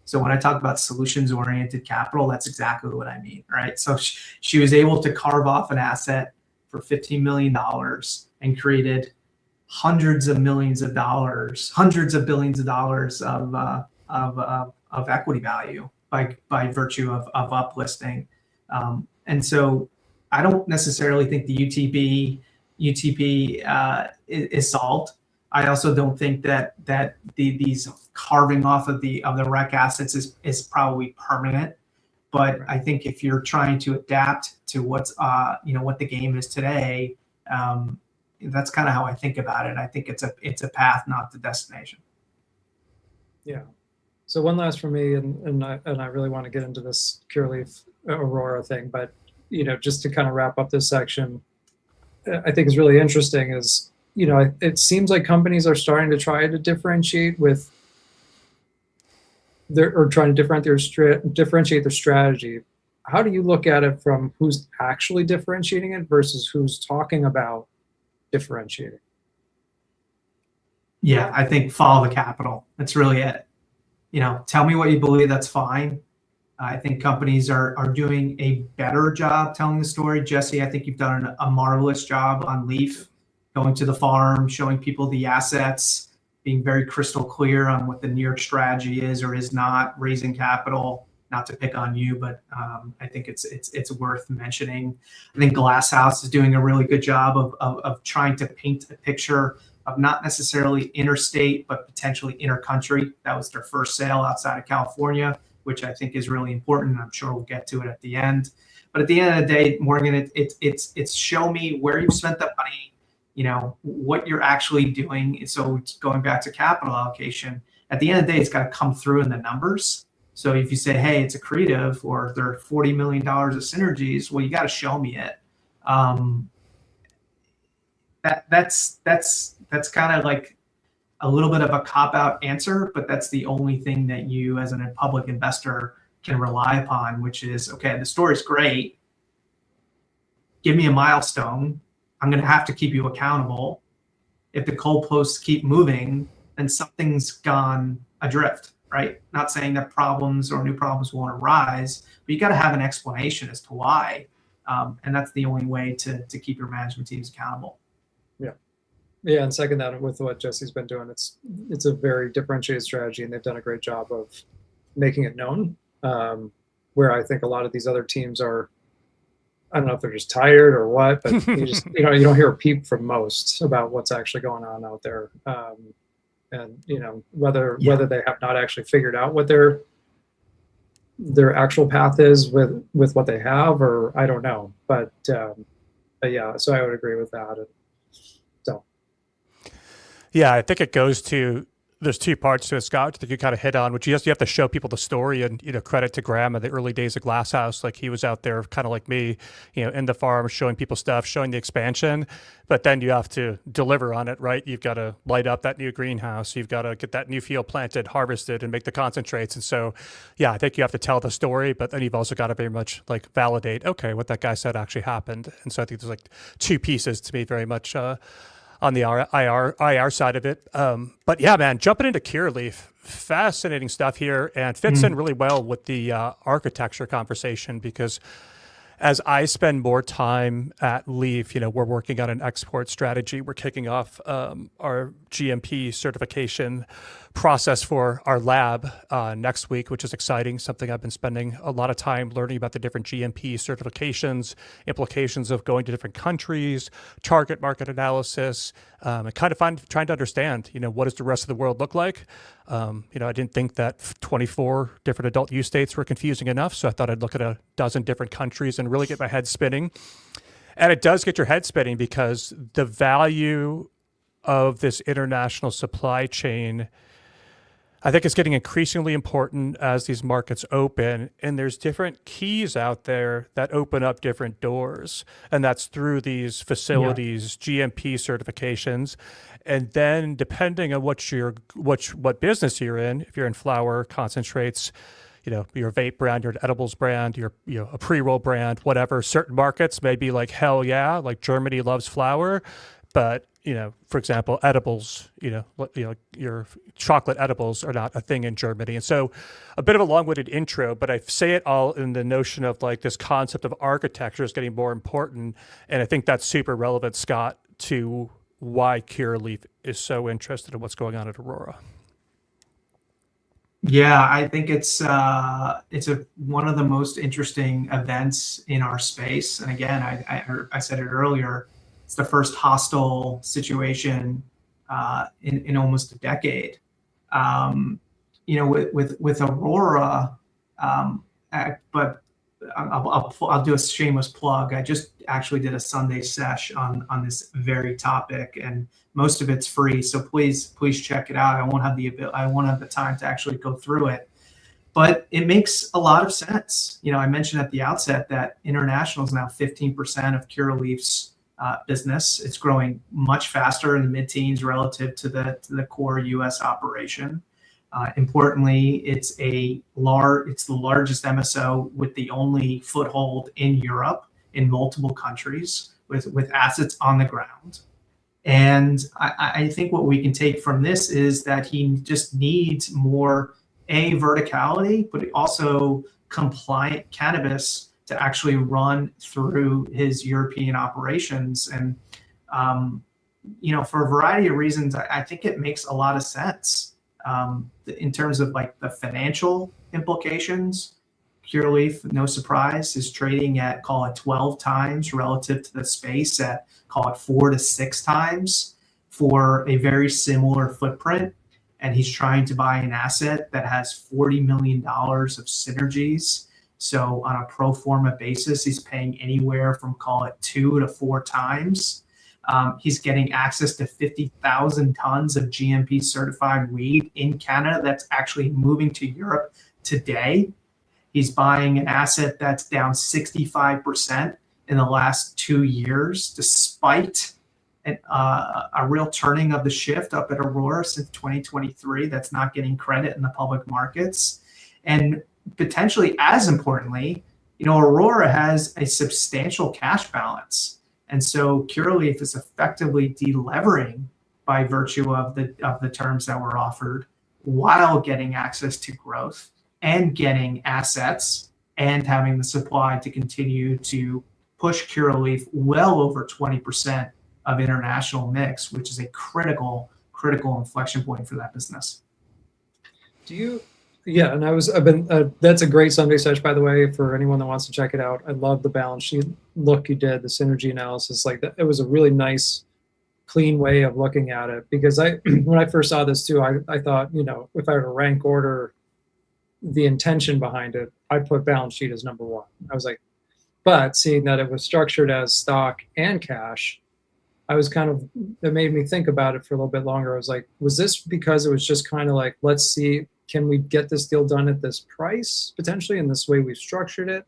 So when I talk about solutions-oriented capital, that's exactly what I mean, right? So she was able to carve off an asset for $15 million and created hundreds of billions of dollars of equity value by virtue of uplisting. And so I don't necessarily think the UTP is solved. I also don't think that these carving off of the rec assets is probably permanent. But I think if you're trying to adapt to what's what the game is today, that's kind of how I think about it. I think it's a path, not the destination.
Yeah. So one last for me, and I really want to get into this Curaleaf Aurora thing, but just to kind of wrap up this section, I think is really interesting is it seems like companies are starting to try to differentiate trying to differentiate their strategy. How do you look at it from who's actually differentiating it versus who's talking about differentiating?
Yeah, I think follow the capital. That's really it. Tell me what you believe, that's fine. I think companies are doing a better job telling the story. Jesse, I think you've done a marvelous job on LEEF, going to the farm, showing people the assets, being very crystal clear on what the near strategy is or is not, raising capital, not to pick on you, but I think it's worth mentioning. I think Glasshouse is doing a really good job of trying to paint a picture of not necessarily interstate, but potentially intercountry. That was their first sale outside of California, which I think is really important. And I'm sure we'll get to it at the end. But at the end of the day, Morgan, it's show me where you've spent the money, what you're actually doing. So it's going back to capital allocation. At the end of the day, it's got to come through in the numbers. So if you say, hey, it's accretive or there are $40 million of synergies, well, you got to show me it. That's kind of like a little bit of a cop-out answer, but that's the only thing that you as a public investor can rely upon, which is, okay, the story's great. Give me a milestone. I'm going to have to keep you accountable. If the goalposts keep moving, then something's gone adrift, right? Not saying that problems or new problems won't arise, but you got to have an explanation as to why. And that's the only way to keep your management teams accountable.
Yeah, and second that with what Jesse's been doing, it's a very differentiated strategy, and they've done a great job of making it known. Where I think a lot of these other teams are, I don't know if they're just tired or what, but you don't hear a peep from most about what's actually going on out there, and whether they have not actually figured out what their actual path is with what they have, or I don't know, but yeah, so I would agree with that.
Yeah, I think it goes to, there's two parts to it, Scott, that you kind of hit on, which you have to show people the story, and, credit to Graham in the early days of Glasshouse. Like, he was out there kind of like me, in the farm, showing people stuff, showing the expansion, but then you have to deliver on it, right? You've got to light up that new greenhouse. You've got to get that new field planted, harvested, and make the concentrates. And so, yeah, I think you have to tell the story, but then you've also got to very much like validate, okay, what that guy said actually happened. And so I think there's like two pieces to me very much on the IR side of it. But yeah, man, jumping into Curaleaf, fascinating stuff here, and fits in really well with the architecture conversation, because as I spend more time at LEEF, we're working on an export strategy. We're kicking off our GMP certification process for our lab next week, which is exciting. Something I've been spending a lot of time learning about the different GMP certifications, implications of going to different countries, target market analysis, and kind of trying to understand, what does the rest of the world look like? I didn't think that 24 different adult use states were confusing enough, so I thought I'd look at a dozen different countries and really get my head spinning. And it does get your head spinning, because the value of this international supply chain, I think, it's getting increasingly important as these markets open, and there's different keys out there that open up different doors, and that's through these facilities, GMP certifications, and then depending on what business you're in, if you're in flower, concentrates, your vape brand, your edibles brand, your a pre-roll brand, whatever. Certain markets may be like, hell yeah, like Germany loves flower, but for example, edibles, your chocolate edibles are not a thing in Germany. And so a bit of a long-winded intro, but I say it all in the notion of like this concept of architecture is getting more important. And I think that's super relevant, Scott, to why Curaleaf is so interested in what's going on at Aurora.
Yeah, I think it's one of the most interesting events in our space. And again, I said it earlier, it's the first hostile situation in almost a decade. With Aurora, but I'll do a shameless plug. I just actually did a Sunday sesh on this very topic, and most of it's free. So please check it out. I won't have the time to actually go through it, but it makes a lot of sense. I mentioned at the outset that international is now 15% of Curaleaf's business. It's growing much faster in the mid-teens relative to the core U.S. operation. Importantly, it's the largest MSO with the only foothold in Europe in multiple countries with assets on the ground. And I think what we can take from this is that he just needs more verticality, but also compliant cannabis to actually run through his European operations. And, for a variety of reasons, I think it makes a lot of sense. In terms of like the financial implications, Curaleaf, no surprise, is trading at, call it 12 times relative to the space at, call it 4 to 6 times for a very similar footprint. And he's trying to buy an asset that has $40 million of synergies. So on a pro forma basis, he's paying anywhere from, call it 2 to 4 times. He's getting access to 50,000 tons of GMP certified weed in Canada that's actually moving to Europe today. He's buying an asset that's down 65% in the last 2 years, despite a real turning of the shift up at Aurora since 2023 that's not getting credit in the public markets. And potentially, as importantly, Aurora has a substantial cash balance. And so Curaleaf is effectively delevering by virtue of the terms that were offered, while getting access to growth and getting assets and having the supply to continue to push Curaleaf well over 20% of international mix, which is a critical inflection point for that business.
Yeah, and I've been. That's a great Sunday sesh, by the way, for anyone that wants to check it out. I love the balance sheet look you did, the synergy analysis, like that. It was a really nice, clean way of looking at it. Because when I first saw this too, I thought, if I were to rank order the intention behind it, I'd put balance sheet as number one. I was like, but seeing that it was structured as stock and cash, it made me think about it for a little bit longer. I was like, was this because it was just kind of like, let's see, can we get this deal done at this price potentially in this way we've structured it?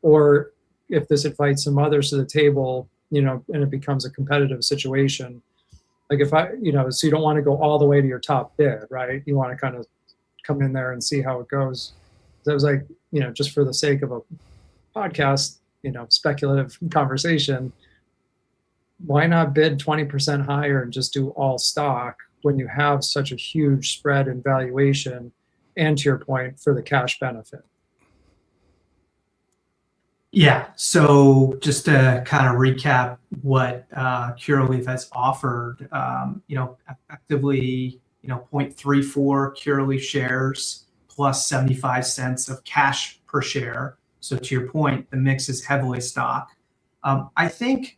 Or if this invites some others to the table, and it becomes a competitive situation. Like so you don't want to go all the way to your top bid, right? You want to kind of come in there and see how it goes. So I was like, just for the sake of a podcast, speculative conversation, why not bid 20% higher and just do all stock when you have such a huge spread in valuation, and to your point, for the cash benefit?
Yeah. So just to kind of recap what Curaleaf has offered, effectively, 0.34 Curaleaf shares plus 75 cents of cash per share. So to your point, the mix is heavily stock. I think,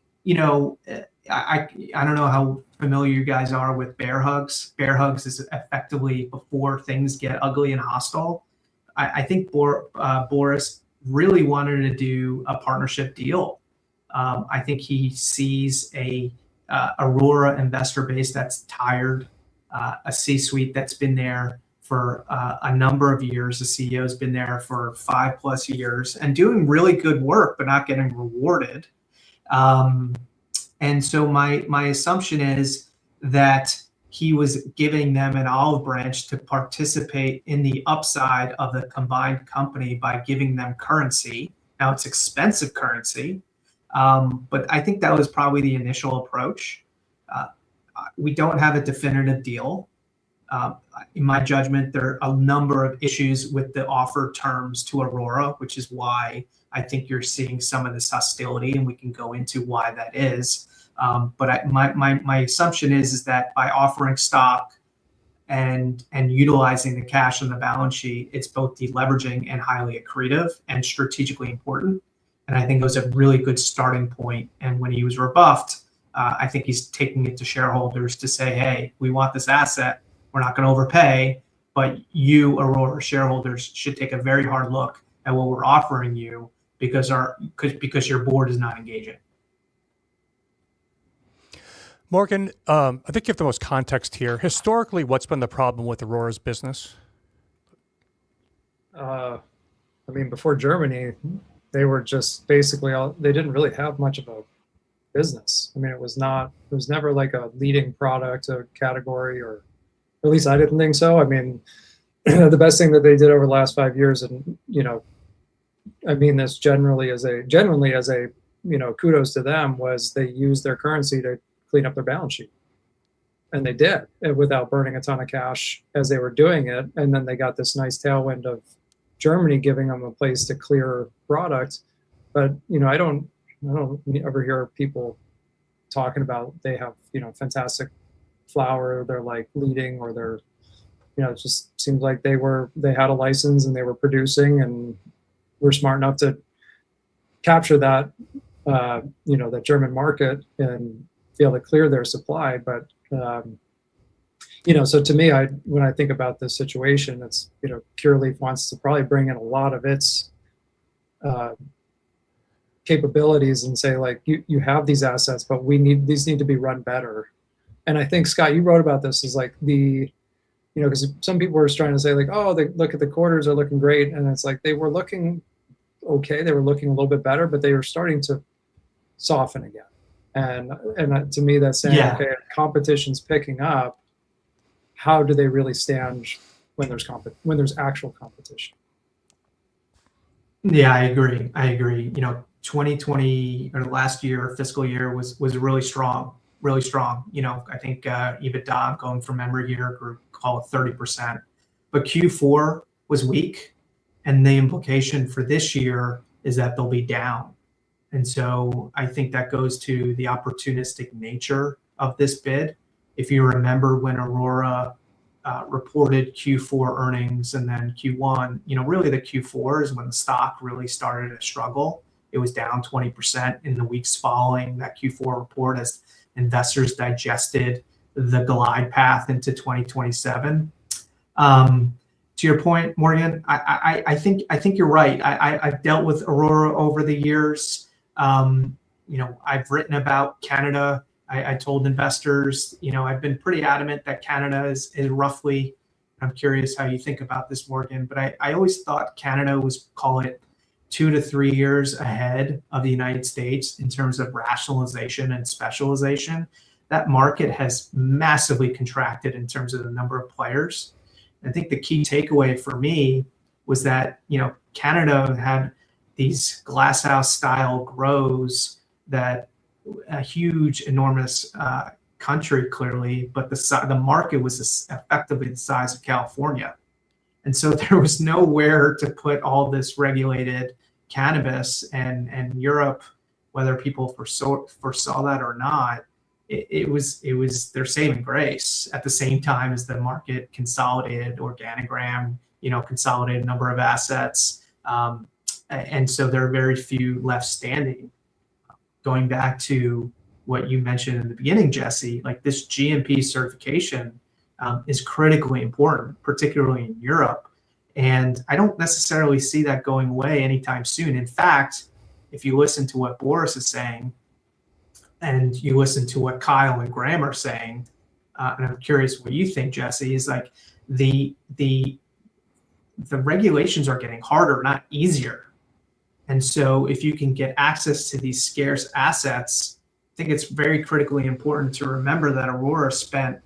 I don't know how familiar you guys are with bear hugs. Bear hugs is effectively before things get ugly and hostile. I think Boris really wanted to do a partnership deal. I think he sees a Aurora investor base that's tired, a C-suite that's been there for a number of years. The CEO's been there for 5+ years and doing really good work, but not getting rewarded. And so my assumption is that he was giving them an olive branch to participate in the upside of the combined company by giving them currency. Now it's expensive currency, but I think that was probably the initial approach. We don't have a definitive deal. In my judgment, there are a number of issues with the offer terms to Aurora, which is why I think you're seeing some of this hostility, and we can go into why that is. But my assumption is that by offering stock and utilizing the cash on the balance sheet, it's both deleveraging and highly accretive and strategically important. And I think it was a really good starting point. And when he was rebuffed, I think he's taking it to shareholders to say, hey, we want this asset. We're not going to overpay, but you, Aurora shareholders, should take a very hard look at what we're offering you because your board is not engaging.
Morgan, I think you have the most context here. Historically, what's been the problem with Aurora's business?
Before Germany, they were just basically they didn't really have much of a business. It was never like a leading product, a category, or at least I didn't think so. The best thing that they did over the last 5 years, and I mean this genuinely as a kudos to them, was they used their currency to clean up their balance sheet, and they did it without burning a ton of cash as they were doing it. And then they got this nice tailwind of Germany giving them a place to clear product. But I don't ever hear people talking about they have fantastic flower, they're like leading, or they're it just seems like they had a license and they were producing, and we're smart enough to capture that the German market and be able to clear their supply. But so to me, when I think about this situation, it's Curaleaf wants to probably bring in a lot of its capabilities and say, like, you have these assets, but these need to be run better. And I think, Scott, you wrote about this as like because some people were trying to say like, oh, they look at the quarters are looking great, and it's like they were looking okay, they were looking a little bit better, but they were starting to soften again. And to me, that's saying, okay, competition's picking up. How do they really stand when there's actual competition?
Yeah, I agree. 2020 or last year, fiscal year was really strong. I think EBITDA, going from memory here, grew, call it 30%. But Q4 was weak, and the implication for this year is that they'll be down. And so I think that goes to the opportunistic nature of this bid. If you remember when Aurora reported Q4 earnings and then Q1, really the Q4 is when the stock really started to struggle. It was down 20% in the weeks following that Q4 report as investors digested the glide path into 2027. To your point, Morgan, I think you're right. I've dealt with Aurora over the years. I've written about Canada. I told investors, I've been pretty adamant that Canada is roughly, I'm curious how you think about this, Morgan, but I always thought Canada was, call it 2 to 3 years ahead of the United States in terms of rationalization and specialization. That market has massively contracted in terms of the number of players. I think the key takeaway for me was that, Canada had these glasshouse style grows that a huge, enormous country, clearly, but the market was effectively the size of California. And so there was nowhere to put all this regulated cannabis, and Europe, whether people foresaw that or not, it was their saving grace at the same time as the market consolidated. Organigram, consolidated a number of assets. And so there are very few left standing. Going back to what you mentioned in the beginning, Jesse, like this GMP certification is critically important, particularly in Europe. And I don't necessarily see that going away anytime soon. In fact, if you listen to what Boris is saying, and you listen to what Kyle and Graham are saying, and I'm curious what you think, Jesse, is like the regulations are getting harder, not easier. And so if you can get access to these scarce assets, I think it's very critically important to remember that Aurora spent,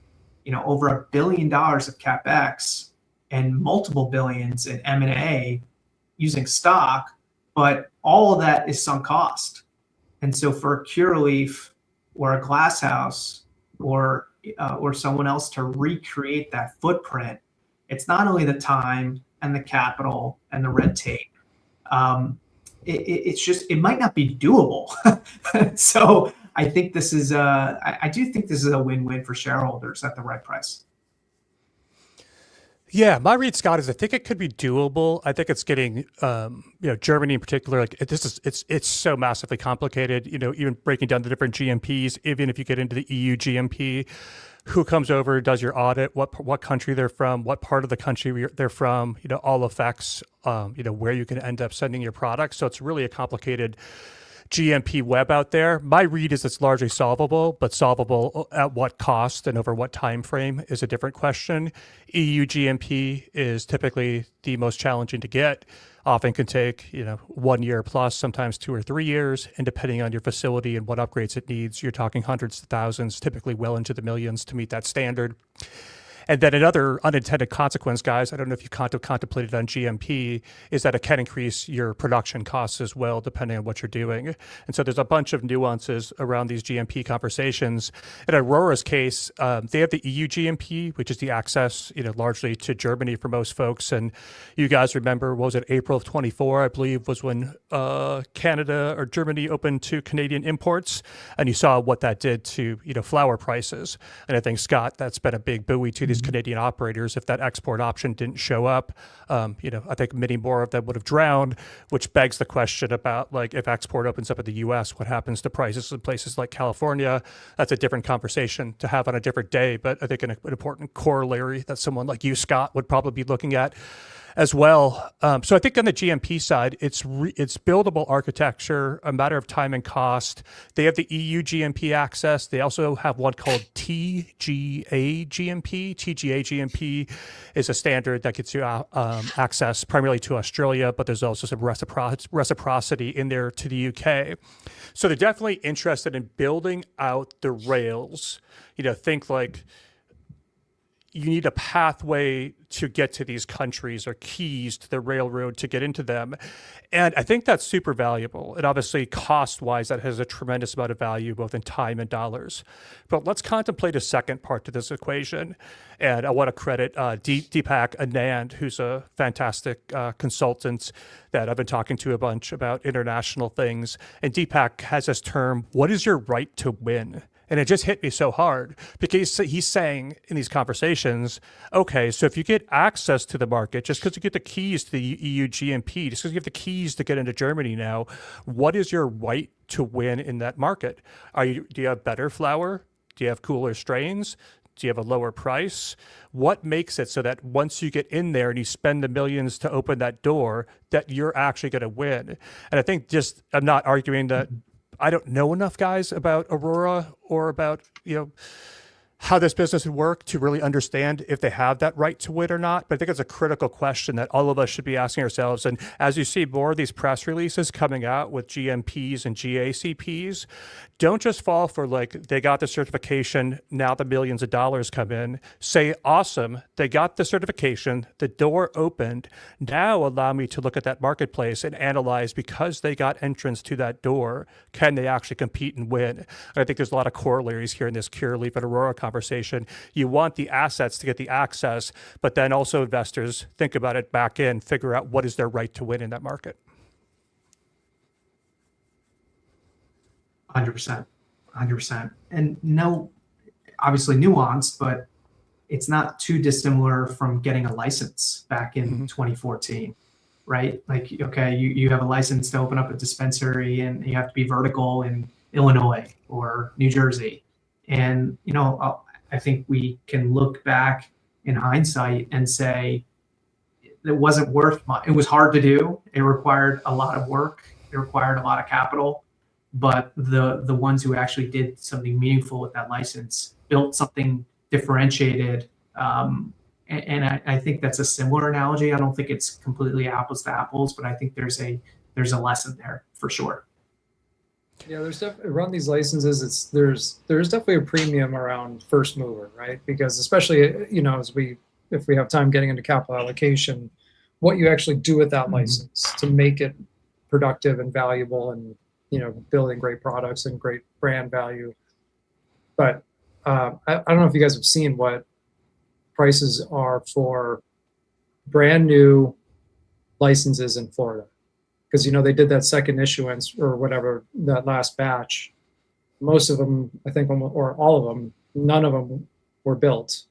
over $1 billion of CapEx and multiple billions in M&A using stock, but all of that is sunk cost. And so for a Curaleaf or a Glass House or someone else to recreate that footprint, it's not only the time and the capital and the red tape. It might not be doable. So I think this is I do think this is a win-win for shareholders at the right price.
Yeah, my read, Scott, is I think it could be doable. I think it's getting, Germany in particular, like it's so massively complicated. Even breaking down the different GMPs, even if you get into the EU GMP, who comes over, does your audit, what country they're from, what part of the country they're from, all affects, where you can end up sending your product. So it's really a complicated GMP web out there. My read is it's largely solvable, but solvable at what cost and over what time frame is a different question. EU GMP is typically the most challenging to get. Often can take 1 year plus, sometimes 2 or 3 years, and depending on your facility and what upgrades it needs, you're talking hundreds of thousands, typically well into the millions to meet that standard. And then another unintended consequence, guys, I don't know if you contemplated on GMP, is that it can increase your production costs as well, depending on what you're doing. And so there's a bunch of nuances around these GMP conversations. In Aurora's case, they have the EU GMP, which is the access, largely to Germany for most folks. And you guys remember, what was it, April of 24, I believe, was when Canada or Germany opened to Canadian imports. And you saw what that did to, flower prices. And I think, Scott, that's been a big buoy to these Canadian operators. If that export option didn't show up, I think many more of them would have drowned, which begs the question about, like, if export opens up in the U.S., what happens to prices in places like California? That's a different conversation to have on a different day, but I think an important corollary that someone like you, Scott, would probably be looking at as well. So I think on the GMP side, it's buildable architecture, a matter of time and cost. They have the EU GMP access. They also have one called TGA GMP. TGA GMP is a standard that gets you access primarily to Australia, but there's also some reciprocity in there to the UK. So they're definitely interested in building out the rails. Think like you need a pathway to get to these countries or keys to the railroad to get into them. And I think that's super valuable. And obviously cost-wise, that has a tremendous amount of value, both in time and dollars. But let's contemplate a second part to this equation. And I want to credit Deepak Anand, who's a fantastic consultant that I've been talking to a bunch about international things. And Deepak has this term, what is your right to win? And it just hit me so hard because he's saying in these conversations, okay, so if you get access to the market, just because you get the keys to the EU GMP, just because you have the keys to get into Germany now, what is your right to win in that market? Do you have better flower? Do you have cooler strains? Do you have a lower price? What makes it so that once you get in there and you spend the millions to open that door, that you're actually going to win? And I think I'm not arguing that I don't know enough, guys, about Aurora or about, how this business would work to really understand if they have that right to win or not. But I think it's a critical question that all of us should be asking ourselves. And as you see more of these press releases coming out with GMPs and GACPs, don't just fall for like, they got the certification, now the millions of dollars come in. Say, awesome, they got the certification, the door opened. Now allow me to look at that marketplace and analyze, because they got entrance to that door, can they actually compete and win? And I think there's a lot of corollaries here in this Curaleaf and Aurora conversation. You want the assets to get the access, but then also investors think about it back in, figure out what is their right to win in that market.
100%, 100%. And no, obviously nuanced, but it's not too dissimilar from getting a license back in 2014, right? Like, okay, you have a license to open up a dispensary and you have to be vertical in Illinois or New Jersey. And, you know, I think we can look back in hindsight and say it wasn't worth much. It was hard to do. It required a lot of work. It required a lot of capital. But the ones who actually did something meaningful with that license built something differentiated. And I think that's a similar analogy. I don't think it's completely apples to apples, but I think there's a lesson there for sure.
Yeah, there's definitely around these licenses. There's definitely a premium around first mover, right? Because especially, you know, if we have time getting into capital allocation, what you actually do with that license to make it productive and valuable, and, you know, building great products and great brand value. But I don't know if you guys have seen what prices are for brand new licenses in Florida. Because, you know, they did that second issuance or whatever, that last batch. Most of them, I think, or all of them, none of them were built.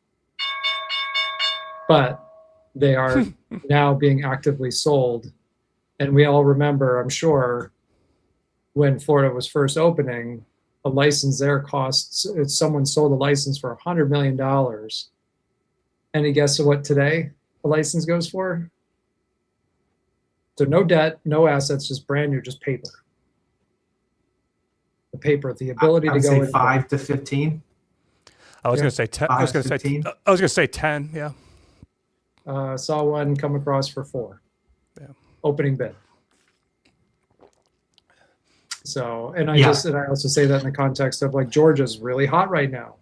But they are now being actively sold. And we all remember, I'm sure, when Florida was first opening, a license there costs, someone sold a license for $100 million. And guess what today a license goes for? So no debt, no assets, just brand new, just paper. The paper, the ability to go
in 5 to 15.
I was going to say 10. I was going to say 10. Yeah.
Saw one come across for 4.
Yeah.
Opening bid. So, and I also say that in the context of like Georgia's really hot right now,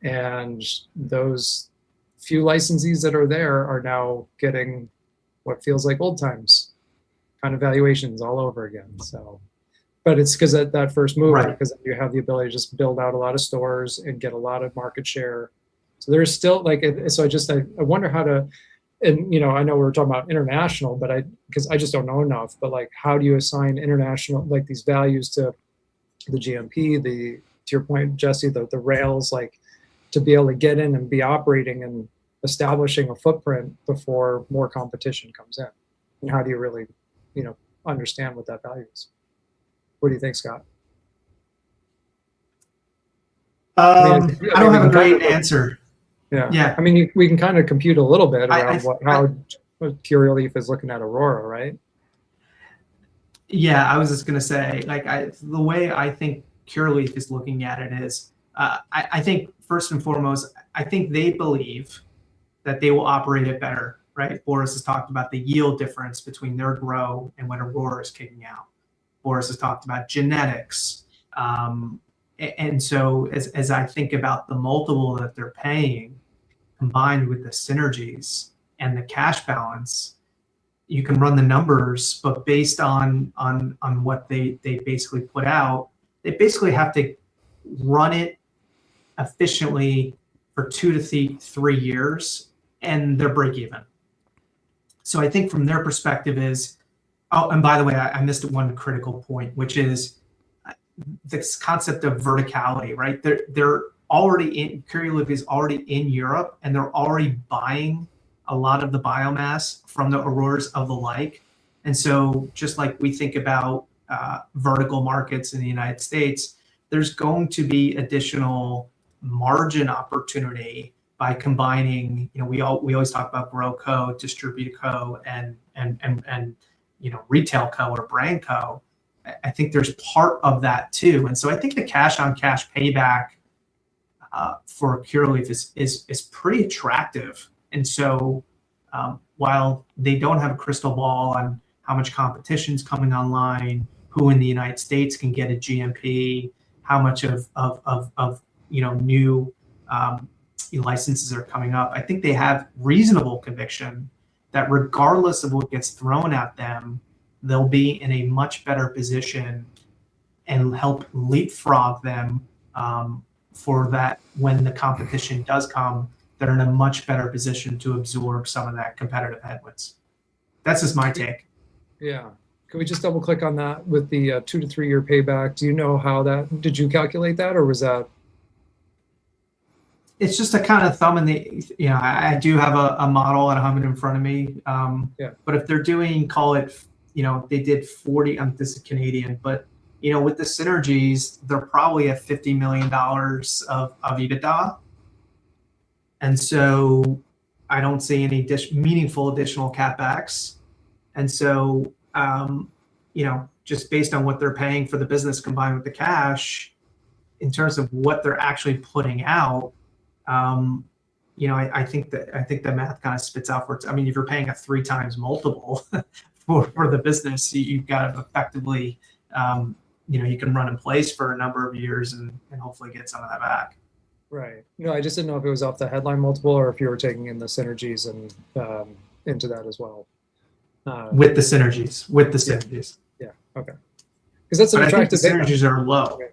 and those few licensees that are there are now getting what feels like old times kind of valuations all over again. So, but it's because that first mover, because you have the ability to just build out a lot of stores and get a lot of market share. So there's still like, so I wonder how to, and, you know, I know we were talking about international, but because I just don't know enough, but like, how do you assign international, like these values to the GMP, to your point, Jesse, the rails, like to be able to get in and be operating and establishing a footprint before more competition comes in? And how do you really, you know, understand what that value is? What do you think, Scott?
I don't have a great answer.
Yeah. I mean, we can kind of compute a little bit around how Curaleaf is looking at Aurora, right?
Yeah, I was just going to say, like, the way I think Curaleaf is looking at it is, I think first and foremost, I think they believe that they will operate it better, right? Boris has talked about the yield difference between their grow and what Aurora is kicking out. Boris has talked about genetics. And so as I think about the multiple that they're paying, combined with the synergies and the cash balance, you can run the numbers, but based on what they basically put out, they basically have to run it efficiently for 2 to 3 years, and they're break even. So I think from their perspective is, oh, and by the way, I missed one critical point, which is this concept of verticality, right? They're already in, Curaleaf is already in Europe, and they're already buying a lot of the biomass from the Auroras of the like. And so just like we think about vertical markets in the United States, there's going to be additional margin opportunity by combining, you know, we always talk about grow co, distribute co, and you know, retail co or brand co. I think there's part of that too. And so I think the cash on cash payback for Curaleaf is pretty attractive. And so while they don't have a crystal ball on how much competition is coming online, who in the United States can get a GMP, how much of new licenses are coming up, I think they have reasonable conviction that regardless of what gets thrown at them, they'll be in a much better position and help leapfrog them for that when the competition does come. They're in a much better position to absorb some of that competitive headwinds. That's just my take.
Yeah. Can we just double click on that with the 2 to 3 year payback? Do you know how that, did you calculate that, or was that?
It's just a kind of thumb in the, I do have a model and I have it in front of me. But if they're doing, call it, they did 40, this is Canadian, but with the synergies, they're probably at $50 million of EBITDA. And so I don't see any meaningful additional CapEx. And so, just based on what they're paying for the business combined with the cash, in terms of what they're actually putting out, I think the math kind of spits out for it. I mean, if you're paying a 3 times multiple for the business, you've got to effectively, you can run in place for a number of years and hopefully get some of that back.
Right. No, I just didn't know if it was off the headline multiple or if you were taking in the synergies and into that as well.
With the synergies.
Yeah. Okay. Because that's an attractive.
The synergies are low.
Okay.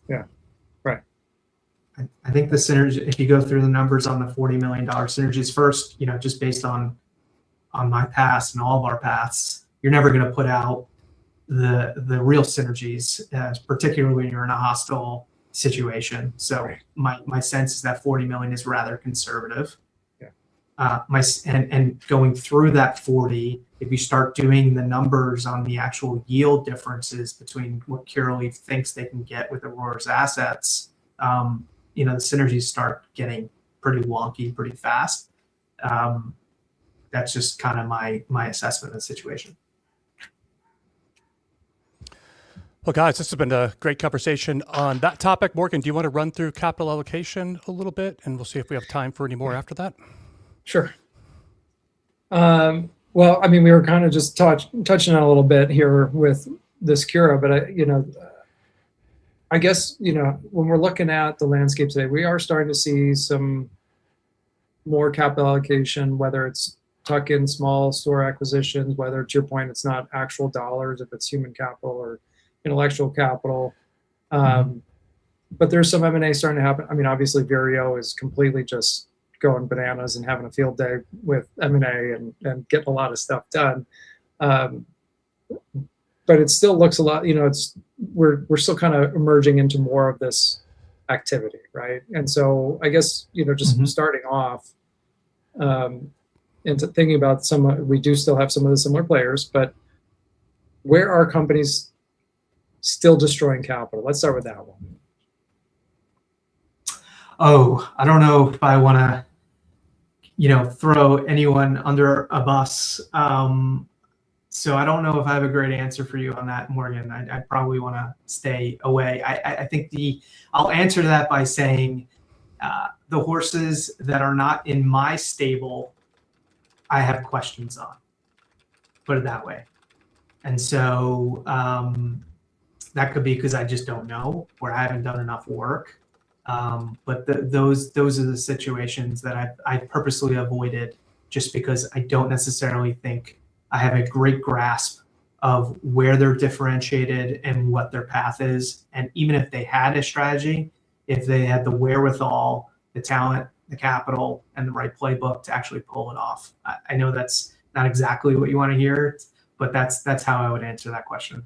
Yeah. Right.
I think the synergy, if you go through the numbers on the $40 million synergies first, just based on my past and all of our paths, you're never going to put out the real synergies, particularly when you're in a hostile situation. So my sense is that 40 million is rather conservative. And going through that 40, if you start doing the numbers on the actual yield differences between what Curaleaf thinks they can get with Aurora's assets, the synergies start getting pretty wonky pretty fast. That's just kind of my assessment of the situation.
Well, guys, this has been a great conversation on that topic. Morgan, do you want to run through capital allocation a little bit, and we'll see if we have time for any more after that?
Sure. Well, I mean, we were kind of just touching on a little bit here with this Cura, but I guess, when we're looking at the landscape today, we are starting to see some more capital allocation, whether it's tuck-in small store acquisitions, whether, to your point, it's not actual dollars, if it's human capital or intellectual capital. But there's some M&A starting to happen. I mean, obviously Vireo is completely just going bananas and having a field day with M&A and getting a lot of stuff done. But it still looks a lot, we're still kind of emerging into more of this activity, right? And so I guess, just starting off, into thinking about we do still have some of the similar players, but where are companies still destroying capital? Let's start with that one.
Oh, I don't know if I want to, throw anyone under a bus. So I don't know if I have a great answer for you on that, Morgan. I probably want to stay away. I think I'll answer that by saying the horses that are not in my stable, I have questions on. Put it that way. And so that could be because I just don't know, or I haven't done enough work. But those are the situations that I purposely avoided, just because I don't necessarily think I have a great grasp of where they're differentiated and what their path is. And even if they had a strategy, if they had the wherewithal, the talent, the capital, and the right playbook to actually pull it off. I know that's not exactly what you want to hear, but that's how I would answer that question.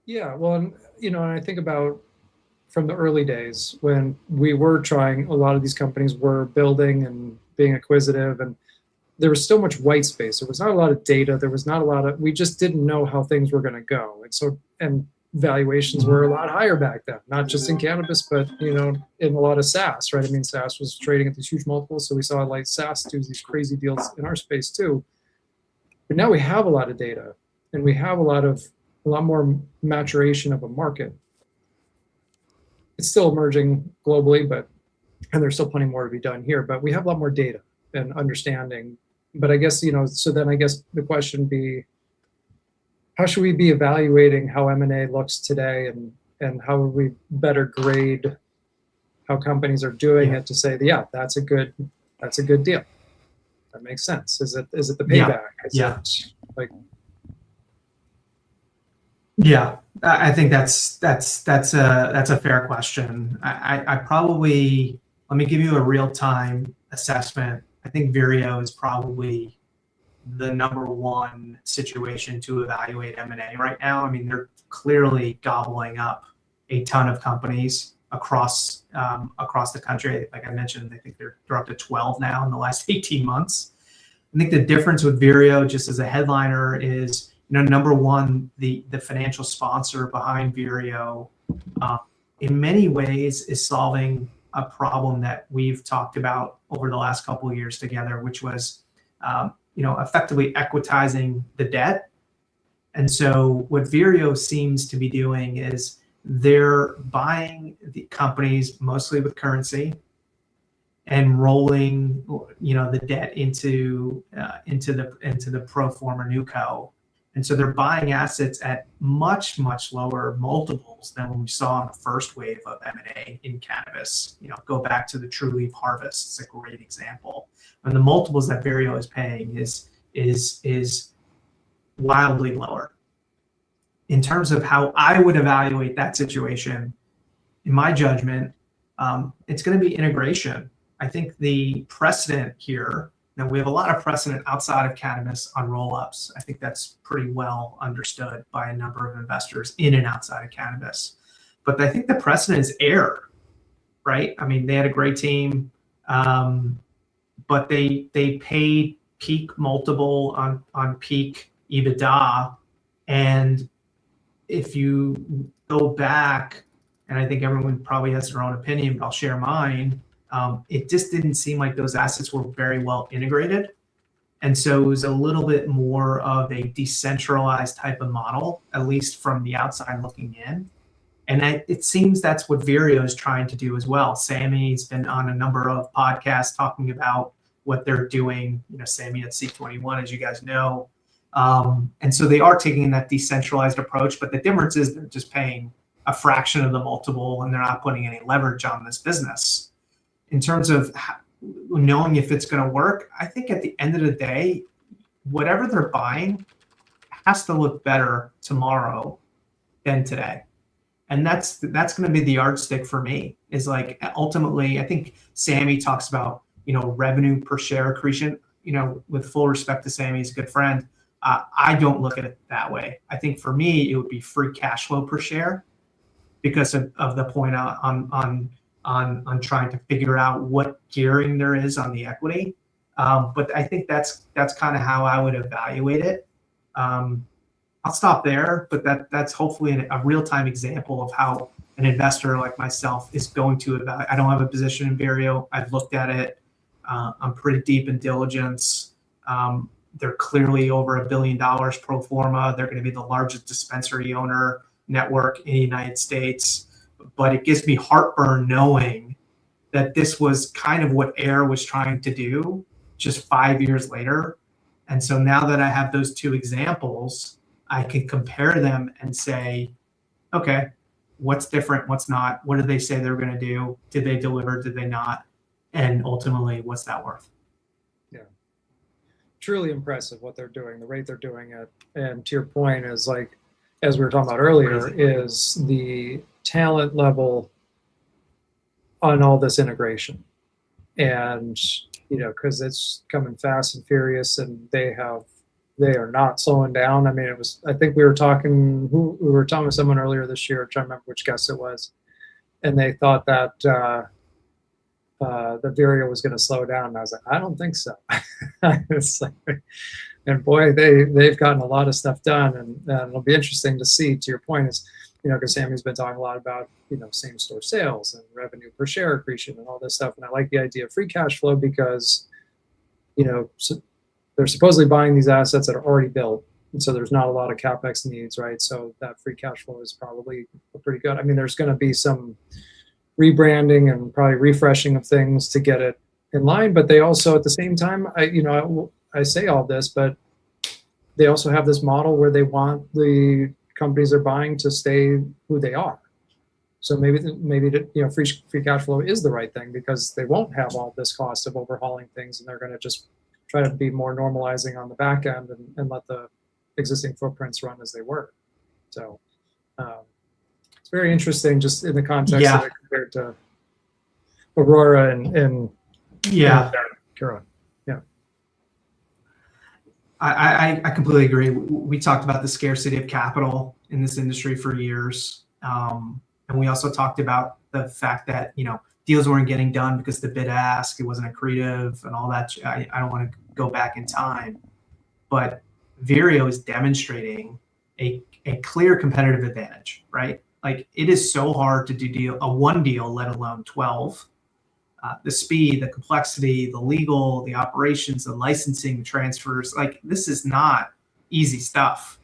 Yeah, well, and I think about from the early days when we were trying, a lot of these companies were building and being acquisitive, and there was so much white space. There was not a lot of data. There was not a lot of, we just didn't know how things were going to go. And valuations were a lot higher back then, not just in cannabis, but, in a lot of SaaS, right? I mean, SaaS was trading at these huge multiples. So we saw like SaaS do these crazy deals in our space too. But now we have a lot of data, and we have a lot more maturation of a market. It's still emerging globally, but and there's still plenty more to be done here, but we have a lot more data and understanding. But I guess, so then I guess the question be, how should we be evaluating how M&A looks today, and how would we better grade how companies are doing it to say, yeah, that's a good deal. That makes sense. Is it the payback?
I think that's a fair question. I probably, let me give you a real-time assessment. I think Vireo is probably the number one situation to evaluate M&A right now. I mean, they're clearly gobbling up a ton of companies across the country. Like I mentioned, I think they're up to 12 now in the last 18 months. I think the difference with Vireo, just as a headliner, is number one, the financial sponsor behind Vireo, in many ways, is solving a problem that we've talked about over the last couple of years together, which was effectively equitizing the debt. And so what Vireo seems to be doing is they're buying the companies mostly with currency and rolling the debt into the pro forma newco. And so they're buying assets at much, much lower multiples than when we saw in the first wave of M&A in cannabis. Go back to the Trulieve harvest. It's a great example. And the multiples that Vireo is paying is wildly lower. In terms of how I would evaluate that situation, in my judgment, it's going to be integration. I think the precedent here, now we have a lot of precedent outside of cannabis on roll-ups. I think that's pretty well understood by a number of investors in and outside of cannabis. But I think the precedent is air, right? I mean, they had a great team, but they paid peak multiple on peak EBITDA. And if you go back, and I think everyone probably has their own opinion, but I'll share mine, it just didn't seem like those assets were very well integrated. And so it was a little bit more of a decentralized type of model, at least from the outside looking in. And it seems that's what Vireo is trying to do as well. Sammy's been on a number of podcasts talking about what they're doing, Sammy at C21, as you guys know. And so they are taking that decentralized approach, but the difference is they're just paying a fraction of the multiple and they're not putting any leverage on this business. In terms of knowing if it's going to work, I think at the end of the day, whatever they're buying has to look better tomorrow than today. And that's going to be the yardstick for me, is like, ultimately, I think Sammy talks about, revenue per share accretion, with full respect to Sammy, he's a good friend. I don't look at it that way. I think for me, it would be free cash flow per share, because of the point on trying to figure out what gearing there is on the equity. But I think that's kind of how I would evaluate it. I'll stop there, but that's hopefully a real-time example of how an investor like myself is going to evaluate. I don't have a position in Vireo. I've looked at it. I'm pretty deep in diligence. They're clearly over $1 billion pro forma. They're going to be the largest dispensary owner network in the United States. But it gives me heartburn knowing that this was kind of what Air was trying to do just 5 years later. And so now that I have those two examples, I can compare them and say, okay, what's different? What's not? What did they say they were going to do? Did they deliver? Did they not? And ultimately, what's that worth?
Yeah. Truly impressive what they're doing, the rate they're doing it. And to your point is, like, as we were talking about earlier, is the talent level on all this integration. And, because it's coming fast and furious, and they are not slowing down. I mean, I think we were talking with someone earlier this year, I'm trying to remember which guest it was, and they thought that the Vireo was going to slow down. And I was like, I don't think so. And boy, they've gotten a lot of stuff done, and it'll be interesting to see. To your point is, because Sammy's been talking a lot about, same store sales and revenue per share accretion and all this stuff. And I like the idea of free cash flow because, they're supposedly buying these assets that are already built. And so there's not a lot of CapEx needs, right? So that free cash flow is probably pretty good. I mean, there's going to be some rebranding and probably refreshing of things to get it in line. But they also, at the same time, I say all this, but they also have this model where they want the companies they're buying to stay who they are. So maybe free cash flow is the right thing, because they won't have all this cost of overhauling things, and they're going to just try to be more normalizing on the back end and let the existing footprints run as they were. So it's very interesting, just in the context of it compared to Aurora and Curaleaf. Yeah.
I completely agree. We talked about the scarcity of capital in this industry for years. And we also talked about the fact that, deals weren't getting done because the bid ask, it wasn't accretive and all that. I don't want to go back in time, but Vireo is demonstrating a clear competitive advantage, right? Like, it is so hard to do one deal, let alone 12. The speed, the complexity, the legal, the operations, the licensing, the transfers, like, this is not easy stuff.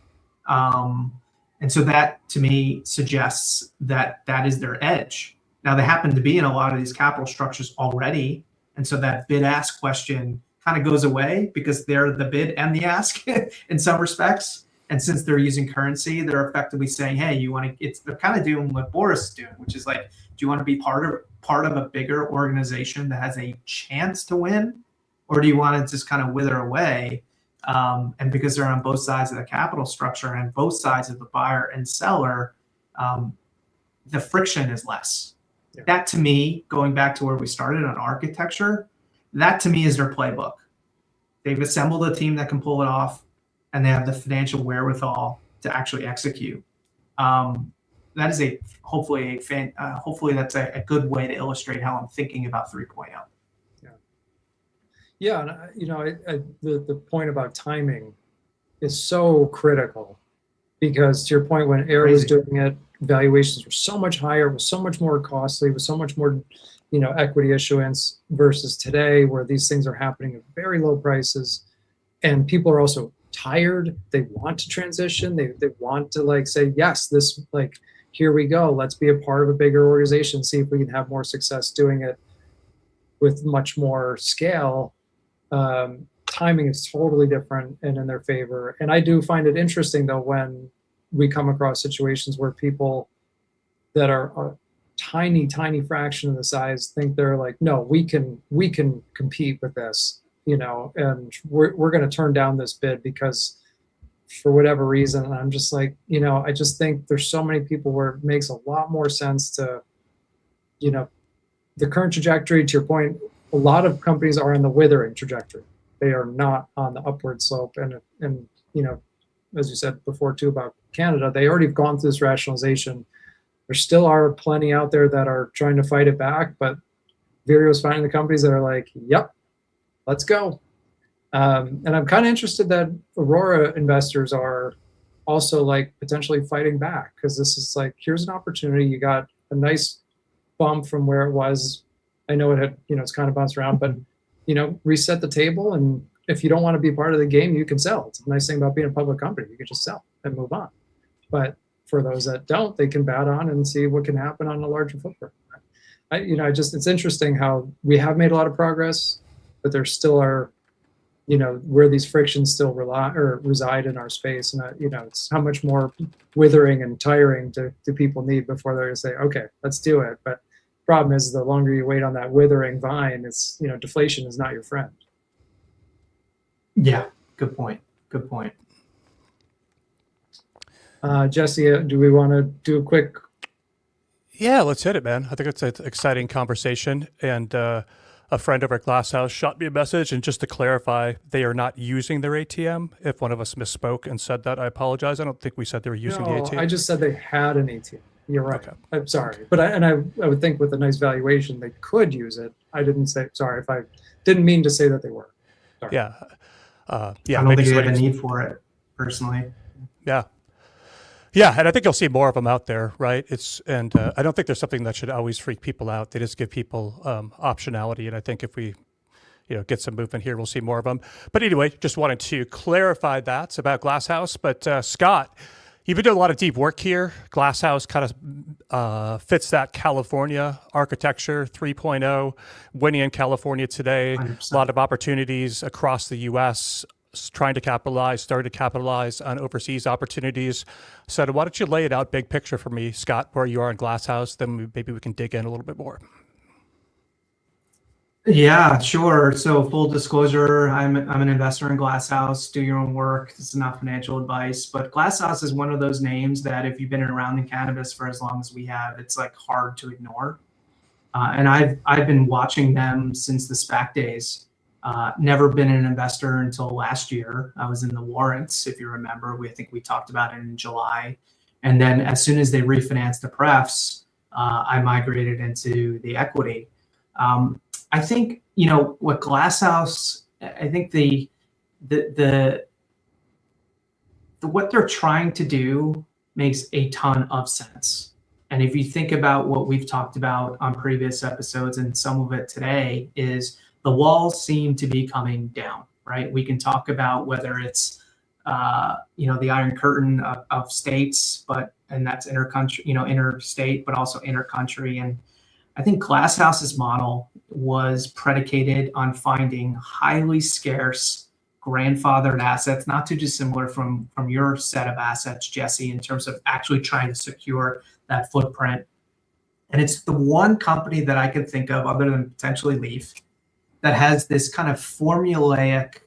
And so that, to me, suggests that that is their edge. Now, they happen to be in a lot of these capital structures already. And so that bid-ask question kind of goes away, because they're the bid and the ask in some respects. And since they're using currency, they're effectively saying, hey, they're kind of doing what Boris is doing, which is like, do you want to be part of a bigger organization that has a chance to win? Or do you want to just kind of wither away? And because they're on both sides of the capital structure and both sides of the buyer and seller, the friction is less. Yeah. That, to me, going back to where we started on architecture, that to me is their playbook. They've assembled a team that can pull it off, and they have the financial wherewithal to actually execute. That is hopefully that's a good way to illustrate how I'm thinking about 3.0.
Yeah, and the point about timing is so critical, because to your point, when Air was doing it, valuations were so much higher, was so much more costly, was so much more, equity issuance, versus today, where these things are happening at very low prices, and people are also tired. They want to transition. They want to say, yes, this, here we go. Let's be a part of a bigger organization. See if we can have more success doing it with much more scale. Timing is totally different and in their favor. And I do find it interesting, though, when we come across situations where people that are a tiny fraction of the size think they're like, no, we can compete with this, and we're going to turn down this bid because for whatever reason. And I'm just like, I just think there's so many people where it makes a lot more sense to, the current trajectory, to your point, a lot of companies are in the withering trajectory. They are not on the upward slope. And as you said before too about Canada, they already have gone through this rationalization. There still are plenty out there that are trying to fight it back, but Vireo's finding the companies that are like, yep, let's go. And I'm kind of interested that Aurora investors are also potentially fighting back, because this is here's an opportunity. You got a nice bump from where it was. I know it had, it's kind of bounced around, but, reset the table. And if you don't want to be part of the game, you can sell. It's a nice thing about being a public company. You can just sell and move on. But for those that don't, they can bat on and see what can happen on a larger footprint. It's interesting how we have made a lot of progress, but there still are, where these frictions still reside in our space. And, it's how much more withering and tiring do people need before they're going to say, okay, let's do it. But problem is, the longer you wait on that withering vine, it's, deflation is not your friend.
Yeah, good point.
Jesse, do we want to do a quick?
Yeah, let's hit it, man. I think it's an exciting conversation. And a friend over at Glasshouse shot me a message, and just to clarify, they are not using their ATM. If one of us misspoke and said that, I apologize. I don't think we said they were using the ATM.
I just said they had an ATM. You're right.
Okay.
I'm sorry, but I would think with a nice valuation they could use it. I didn't say, sorry if I didn't mean to say that they were. Sorry.
Yeah.
I don't think they have a need for it, personally.
Yeah. Yeah, and I think you'll see more of them out there, right? I don't think there's something that should always freak people out. They just give people optionality, and I think if we, get some movement here, we'll see more of them. But anyway, just wanted to clarify that about Glasshouse. But Scott, You've been doing a lot of deep work here. Glasshouse kind of fits that California architecture 3.0, winning in California today.
100%.
A lot of opportunities across the U.S., starting to capitalize on overseas opportunities. So why don't you lay it out big picture for me, Scott, where you are in Glasshouse, then maybe we can dig in a little bit more.
Yeah, sure. So full disclosure, I'm an investor in Glasshouse. Do your own work. This is not financial advice, but Glasshouse is one of those names that if you've been around in cannabis for as long as we have, it's like hard to ignore. And I've been watching them since the SPAC days. Never been an investor until last year. I was in the warrants, if you remember. I think we talked about it in July. And then as soon as they refinanced the prefs, I migrated into the equity. I think, what Glasshouse, I think the what they're trying to do makes a ton of sense. And if you think about what we've talked about on previous episodes, and some of it today, is the walls seem to be coming down, right? We can talk about whether it's, the Iron Curtain of states, and that's intercountry, interstate, but also intercountry. And I think Glasshouse's model was predicated on finding highly scarce grandfathered assets, not too dissimilar from your set of assets, Jesse, in terms of actually trying to secure that footprint. And it's the one company that I can think of, other than potentially LEEF, that has this kind of formulaic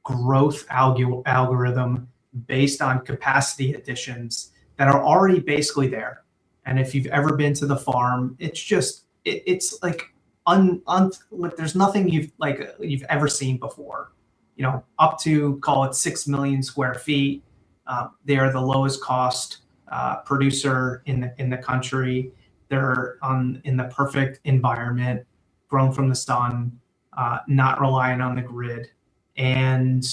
growth algorithm based on capacity additions that are already basically there. And if you've ever been to the farm, it's like there's nothing you've ever seen before. Up to, call it 6 million square feet. They are the lowest cost producer in the country. They're in the perfect environment, grown from the sun, not reliant on the grid. And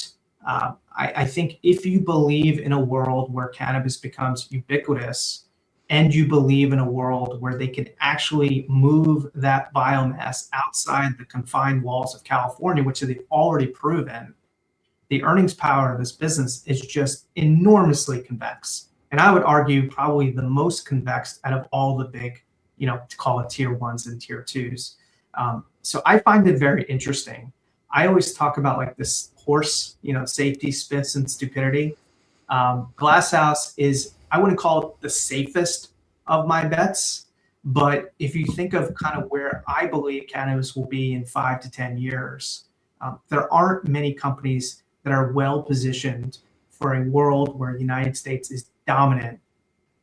I think if you believe in a world where cannabis becomes ubiquitous, and you believe in a world where they can actually move that biomass outside the confined walls of California, which they've already proven, the earnings power of this business is just enormously convex. And I would argue probably the most convex out of all the big, to call it tier ones and tier twos. So I find it very interesting. I always talk about like this horse, safety, spiffs, and stupidity. Glasshouse is, I wouldn't call it the safest of my bets, but if you think of kind of where I believe cannabis will be in 5 to 10 years, there aren't many companies that are well positioned for a world where the United States is dominant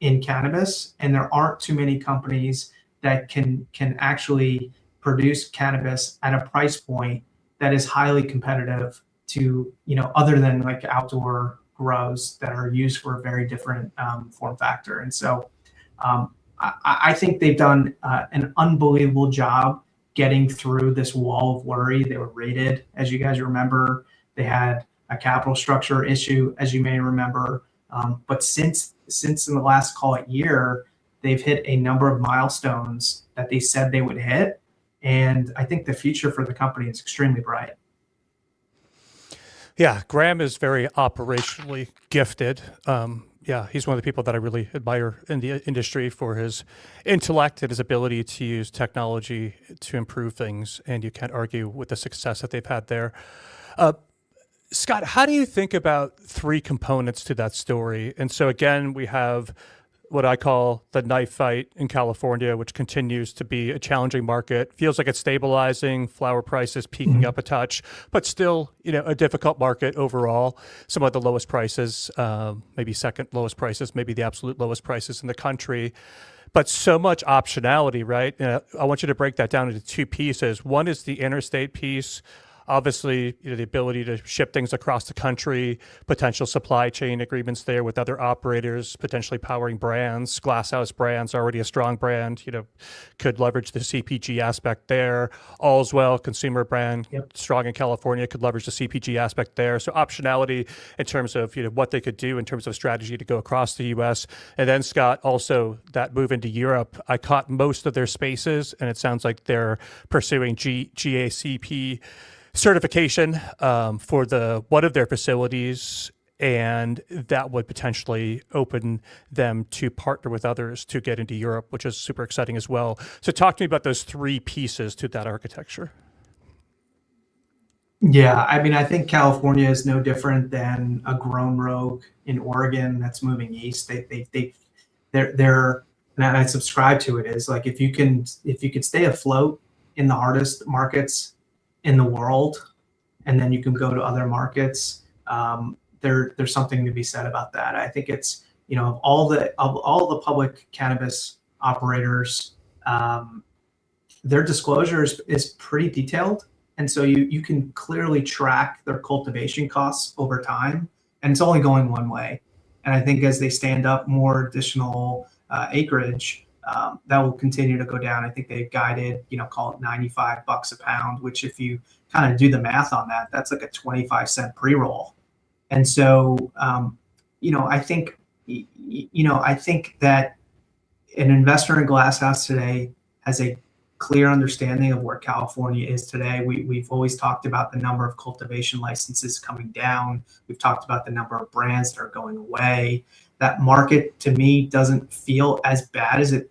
in cannabis, and there aren't too many companies that can actually produce cannabis at a price point that is highly competitive to, other than like outdoor grows that are used for a very different form factor. And so I think they've done an unbelievable job getting through this wall of worry. They were rated, as you guys remember. They had a capital structure issue, as you may remember. But since in the last, call it, year, they've hit a number of milestones that they said they would hit. And I think the future for the company is extremely bright.
Yeah, Graham is very operationally gifted. He's one of the people that I really admire in the industry for his intellect and his ability to use technology to improve things. And you can't argue with the success that they've had there. Scott, how do you think about three components to that story? And so again, we have what I call the knife fight in California, which continues to be a challenging market. Feels like it's stabilizing, flower prices peaking up a touch, but still, a difficult market overall. Some of the lowest prices, maybe second lowest prices, maybe the absolute lowest prices in the country. But so much optionality, right? I want you to break that down into two pieces. One is the interstate piece. Obviously, the ability to ship things across the country, potential supply chain agreements there with other operators, potentially powering brands. Glasshouse Brands, already a strong brand, could leverage the CPG aspect there. Allswell, consumer brand, strong in California, could leverage the CPG aspect there. So optionality in terms of what they could do in terms of strategy to go across the U.S. And then, Scott, also that move into Europe. I caught most of their spaces, and it sounds like they're pursuing GACP certification for one of their facilities. and that would potentially open them to partner with others to get into Europe, which is super exciting as well. So talk to me about those three pieces to that architecture.
Yeah, I mean, I think California is no different than a grown rogue in Oregon that's moving east. They're and I subscribe to it, is like, if you could stay afloat in the hardest markets in the world, and then you can go to other markets, there's something to be said about that. I think it's, of all the public cannabis operators, their disclosures is pretty detailed. And so you can clearly track their cultivation costs over time, and it's only going one way. And I think as they stand up more additional acreage, that will continue to go down. I think they've guided, call it $95 a pound, which if you kind of do the math on that, that's like a 25-cent pre-roll. And so, I think that an investor in Glasshouse today has a clear understanding of where California is today. We've always talked about the number of cultivation licenses coming down. We've talked about the number of brands that are going away. That market, to me, doesn't feel as bad as it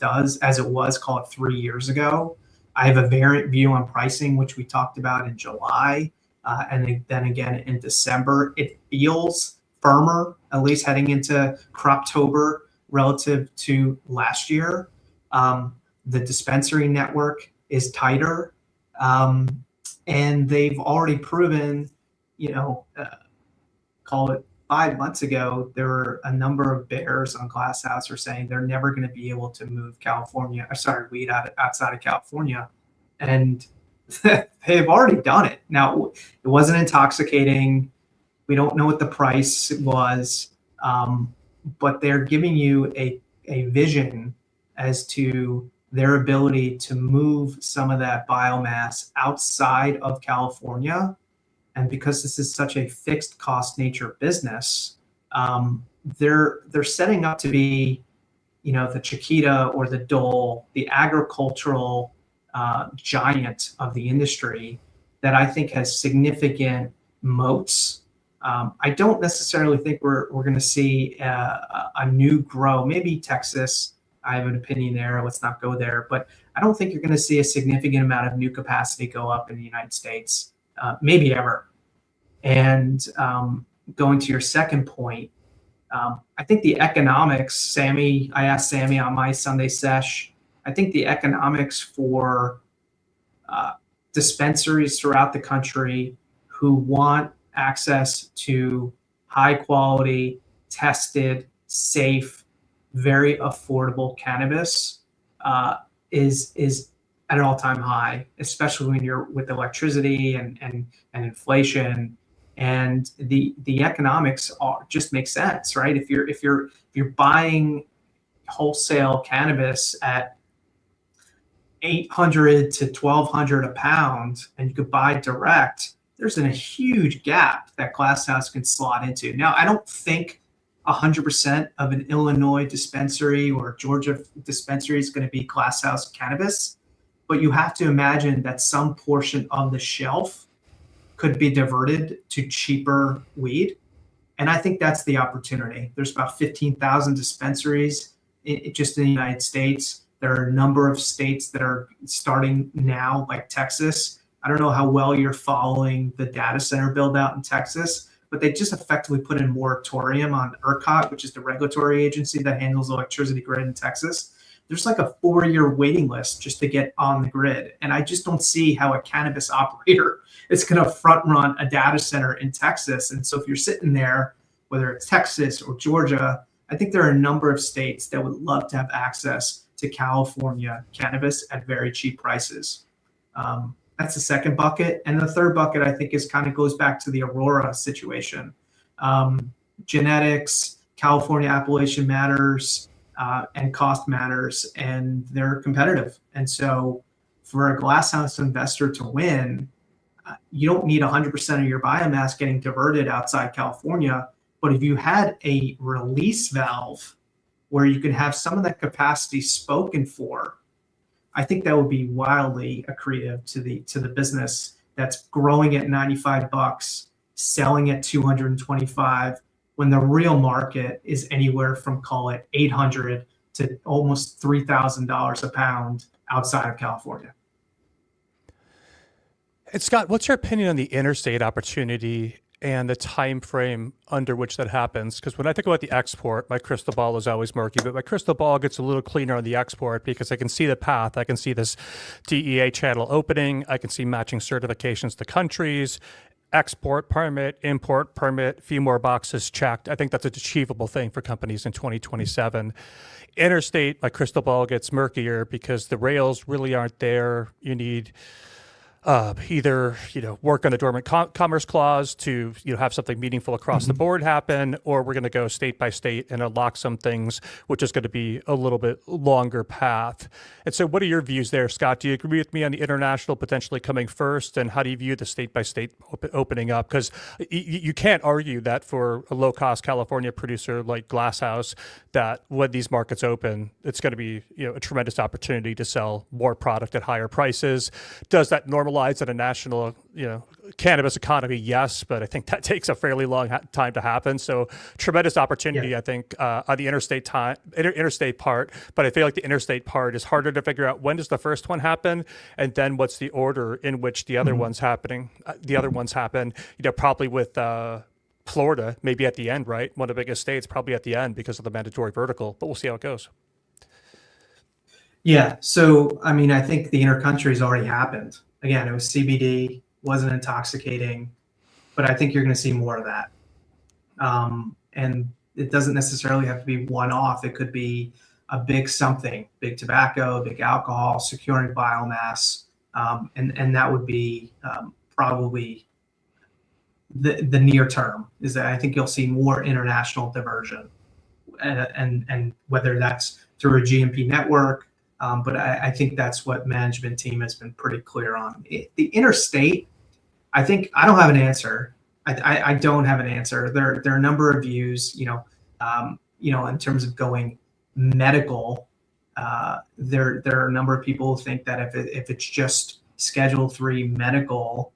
was, call it 3 years ago. I have a variant view on pricing, which we talked about in July, and then again in December. It feels firmer, at least heading into Croptober, relative to last year. The dispensary network is tighter, and they've already proven, call it 5 months ago, there were a number of bears on Glasshouse are saying they're never going to be able to move weed outside of California. And they've already done it. Now, it wasn't intoxicating. We don't know what the price was, but they're giving you a vision as to their ability to move some of that biomass outside of California. And because this is such a fixed cost nature business, they're setting up to be, the Chiquita or the Dole, the agricultural giant of the industry that I think has significant moats. I don't necessarily think we're going to see a new grow. Maybe Texas. I have an opinion there. Let's not go there. But I don't think you're going to see a significant amount of new capacity go up in the United States, maybe ever. And going to your second point, I think the economics, I asked Sammy on my Sunday sesh, I think the economics for dispensaries throughout the country who want access to high quality, tested, safe, very affordable cannabis is at an all-time high, especially when you're with electricity and inflation, and the economics just make sense, right? If you're buying wholesale cannabis at $800 to $1,200 a pound, and you could buy direct, there's a huge gap that Glasshouse can slot into. Now, I don't think 100% of an Illinois dispensary or Georgia dispensary is going to be Glasshouse cannabis, but you have to imagine that some portion of the shelf could be diverted to cheaper weed. And I think that's the opportunity. There's about 15,000 dispensaries just in the United States. There are a number of states that are starting now, like Texas. I don't know how well you're following the data center build out in Texas, but they just effectively put in moratorium on ERCOT, which is the regulatory agency that handles the electricity grid in Texas. There's like a 4-year waiting list just to get on the grid. And I just don't see how a cannabis operator is going to front run a data center in Texas. And so if you're sitting there, whether it's Texas or Georgia, I think there are a number of states that would love to have access to California cannabis at very cheap prices. That's the second bucket. And the third bucket, I think, goes back to the Aurora situation. Genetics, California appellation matters, and cost matters, and they're competitive. And so for a Glasshouse investor to win, you don't need 100% of your biomass getting diverted outside California. But if you had a release valve where you could have some of that capacity spoken for, I think that would be wildly accretive to the business that's growing at $95, selling at $225, when the real market is anywhere from, call it $800 to almost $3,000 a pound outside of California.
And Scott, what's your opinion on the interstate opportunity and the time frame under which that happens? Because when I think about the export, my crystal ball is always murky, but my crystal ball gets a little cleaner on the export because I can see the path. I can see this DEA channel opening. I can see matching certifications to countries, export permit, import permit, few more boxes checked. I think that's an achievable thing for companies in 2027. Interstate, my crystal ball gets murkier because the rails really aren't there. You need either work on the dormant commerce clause to have something meaningful across the board happen, or we're going to go state by state and unlock some things, which is going to be a little bit longer path. And so, what are your views there, Scott? Do you agree with me on the international potentially coming first, and how do you view the state by state opening up? Because you can't argue that for a low cost California producer like Glasshouse, that when these markets open, it's going to be a tremendous opportunity to sell more product at higher prices. Does that normalize at a national, cannabis economy? Yes, but I think that takes a fairly long time to happen. So tremendous opportunity, I think, on the interstate part. But I feel like the interstate part is harder to figure out. When does the first one happen, and then what's the order in which the other ones happening? The other ones happen, probably with Florida, maybe at the end, right? One of the biggest states, probably at the end because of the mandatory vertical. But we'll see how it goes.
Yeah. So, I think the intercountry's already happened. Again, it was CBD, wasn't intoxicating, but I think you're going to see more of that. And it doesn't necessarily have to be one-off. It could be a big something, big tobacco, big alcohol, securing biomass. And that would be probably the near term, is that I think you'll see more international diversion. And whether that's through a GMP network, but I think that's what management team has been pretty clear on. The interstate, I think I don't have an answer. I don't have an answer. There are a number of views, in terms of going medical. There are a number of people who think that if it's just Schedule 3 medical,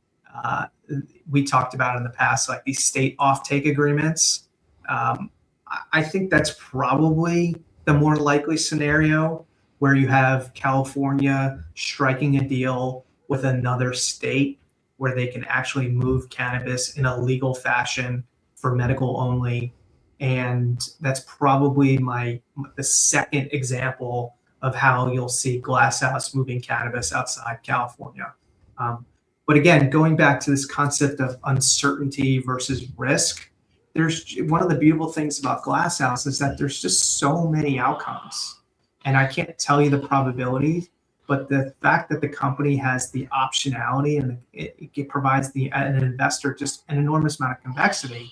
we talked about in the past, like these state offtake agreements. I think that's probably the more likely scenario, where you have California striking a deal with another state where they can actually move cannabis in a legal fashion for medical only. And that's probably the second example of how you'll see Glasshouse moving cannabis outside California. But again, going back to this concept of uncertainty versus risk, there's one of the beautiful things about Glasshouse is that there's just so many outcomes. And I can't tell you the probability, but the fact that the company has the optionality and it provides an investor just an enormous amount of convexity.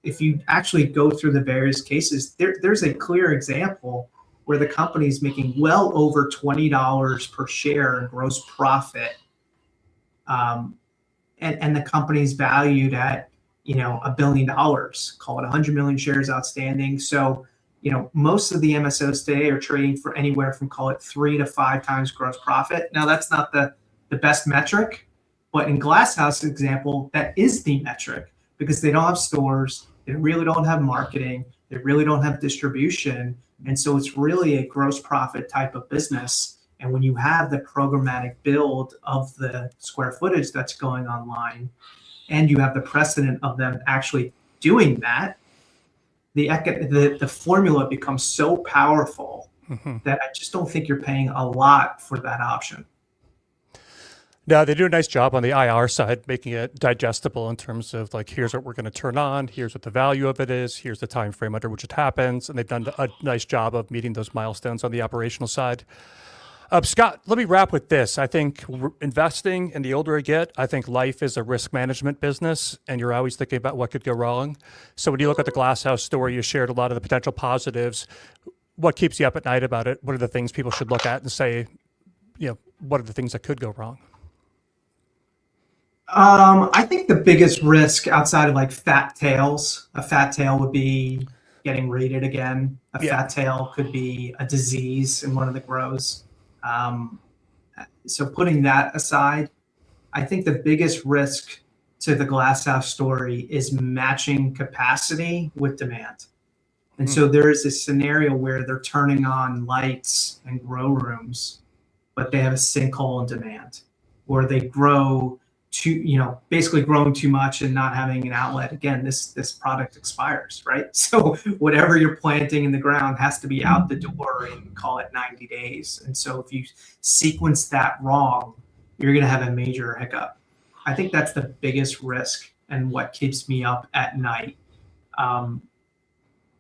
If you actually go through the various cases, there's a clear example where the company is making well over $20 per share in gross profit. And the company's valued at, $1 billion, call it 100 million shares outstanding. So, most of the MSOs today are trading for anywhere from, call it 3 to 5 times gross profit. Now, that's not the best metric, but in Glasshouse's example, that is the metric, because they don't have stores, they really don't have marketing, they really don't have distribution. And so it's really a gross profit type of business. And when you have the programmatic build of the square footage that's going online, and you have the precedent of them actually doing that, the formula becomes so powerful that I just don't think you're paying a lot for that option.
No, they do a nice job on the IR side, making it digestible in terms of like, here's what we're going to turn on, here's what the value of it is, here's the time frame under which it happens, and they've done a nice job of meeting those milestones on the operational side. Scott, let me wrap with this. I think investing, and the older I get, I think life is a risk management business, and you're always thinking about what could go wrong. So when you look at the Glasshouse story, you shared a lot of the potential positives. What keeps you up at night about it? What are the things people should look at and say, what are the things that could go wrong?
I think the biggest risk outside of like fat tails, a fat tail would be getting raided again. Fat tail could be a disease in one of the grows. So putting that aside, I think the biggest risk to the glasshouse story is matching capacity with demand. And so there is a scenario where they're turning on lights and grow rooms, but they have a sinkhole in demand, or they grow basically growing too much and not having an outlet. Again, this product expires, right? So whatever you're planting in the ground has to be out the door in, call it 90 days. And so if you sequence that wrong, you're going to have a major hiccup. I think that's the biggest risk and what keeps me up at night.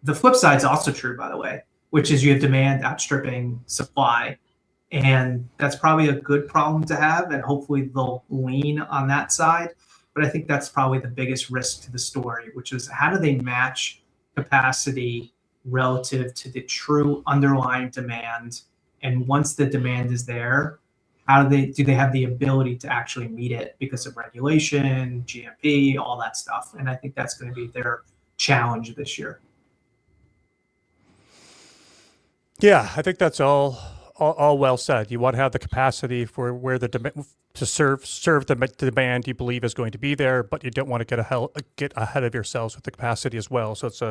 The flip side is also true, by the way, which is you have demand outstripping supply. And that's probably a good problem to have. And hopefully they'll lean on that side. But I think that's probably the biggest risk to the story, which is how do they match capacity relative to the true underlying demand? And once the demand is there, do they have the ability to actually meet it because of regulation, GMP, all that stuff? And I think that's going to be their challenge this year.
Yeah, I think that's all well said. You want to have the capacity for where the demand to serve the demand you believe is going to be there, but you don't want to get ahead of yourselves with the capacity as well. So it's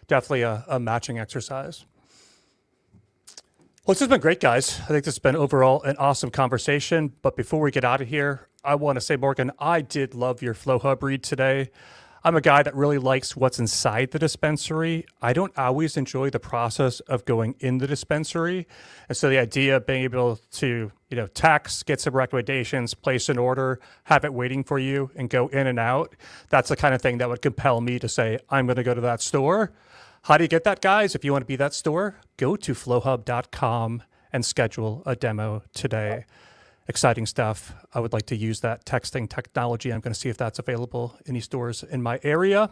definitely a matching exercise. Well, this has been great, guys. I think this has been overall an awesome conversation. But before we get out of here, I want to say, Morgan, I did love your Flowhub read today. I'm a guy that really likes what's inside the dispensary. I don't always enjoy the process of going in the dispensary. And so the idea of being able to, text, get some recommendations, place an order, have it waiting for you and go in and out, that's the kind of thing that would compel me to say, I'm going to go to that store. How do you get that, guys? If you want to be that store, go to flowhub.com and schedule a demo today. Exciting stuff. I would like to use that texting technology. I'm going to see if that's available in any stores in my area.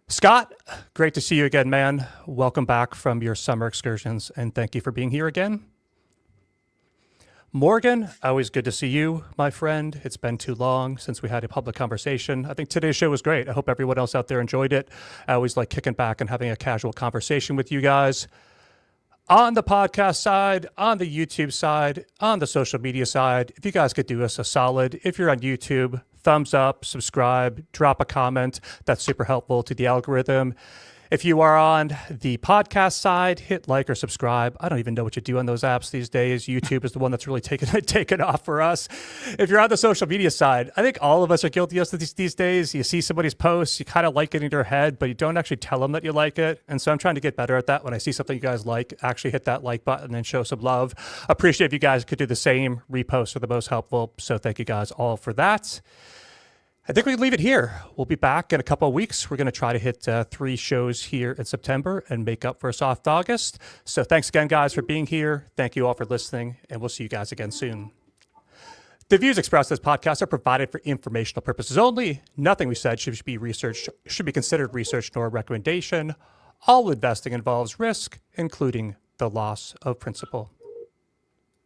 Scott, great to see you again, man. Welcome back from your summer excursions, and thank you for being here again. Morgan, always good to see you, my friend. It's been too long since we had a public conversation. I think today's show was great. I hope everyone else out there enjoyed it. I always like kicking back and having a casual conversation with you guys. On the podcast side, on the YouTube side, on the social media side, if you guys could do us a solid, if you're on YouTube, thumbs up, subscribe, drop a comment. That's super helpful to the algorithm. If you are on the podcast side, hit like or subscribe. I don't even know what you do on those apps these days. YouTube is the one that's really taken off for us. If you're on the social media side, I think all of us are guilty of these days. You see somebody's post, you kind of like it in your head, but you don't actually tell them that you like it. And so I'm trying to get better at that. When I see something you guys like, actually hit that like button and show some love. Appreciate if you guys could do the same. Reposts are the most helpful. So thank you guys all for that. I think we can leave it here. We'll be back in a couple of weeks. We're going to try to hit 3 shows here in September and make up for a soft August. So thanks again, guys, for being here. Thank you all for listening, and we'll see you guys again soon. The views expressed in this podcast are provided for informational purposes only. Nothing we said should be considered research nor a recommendation. All investing involves risk, including the loss of principal.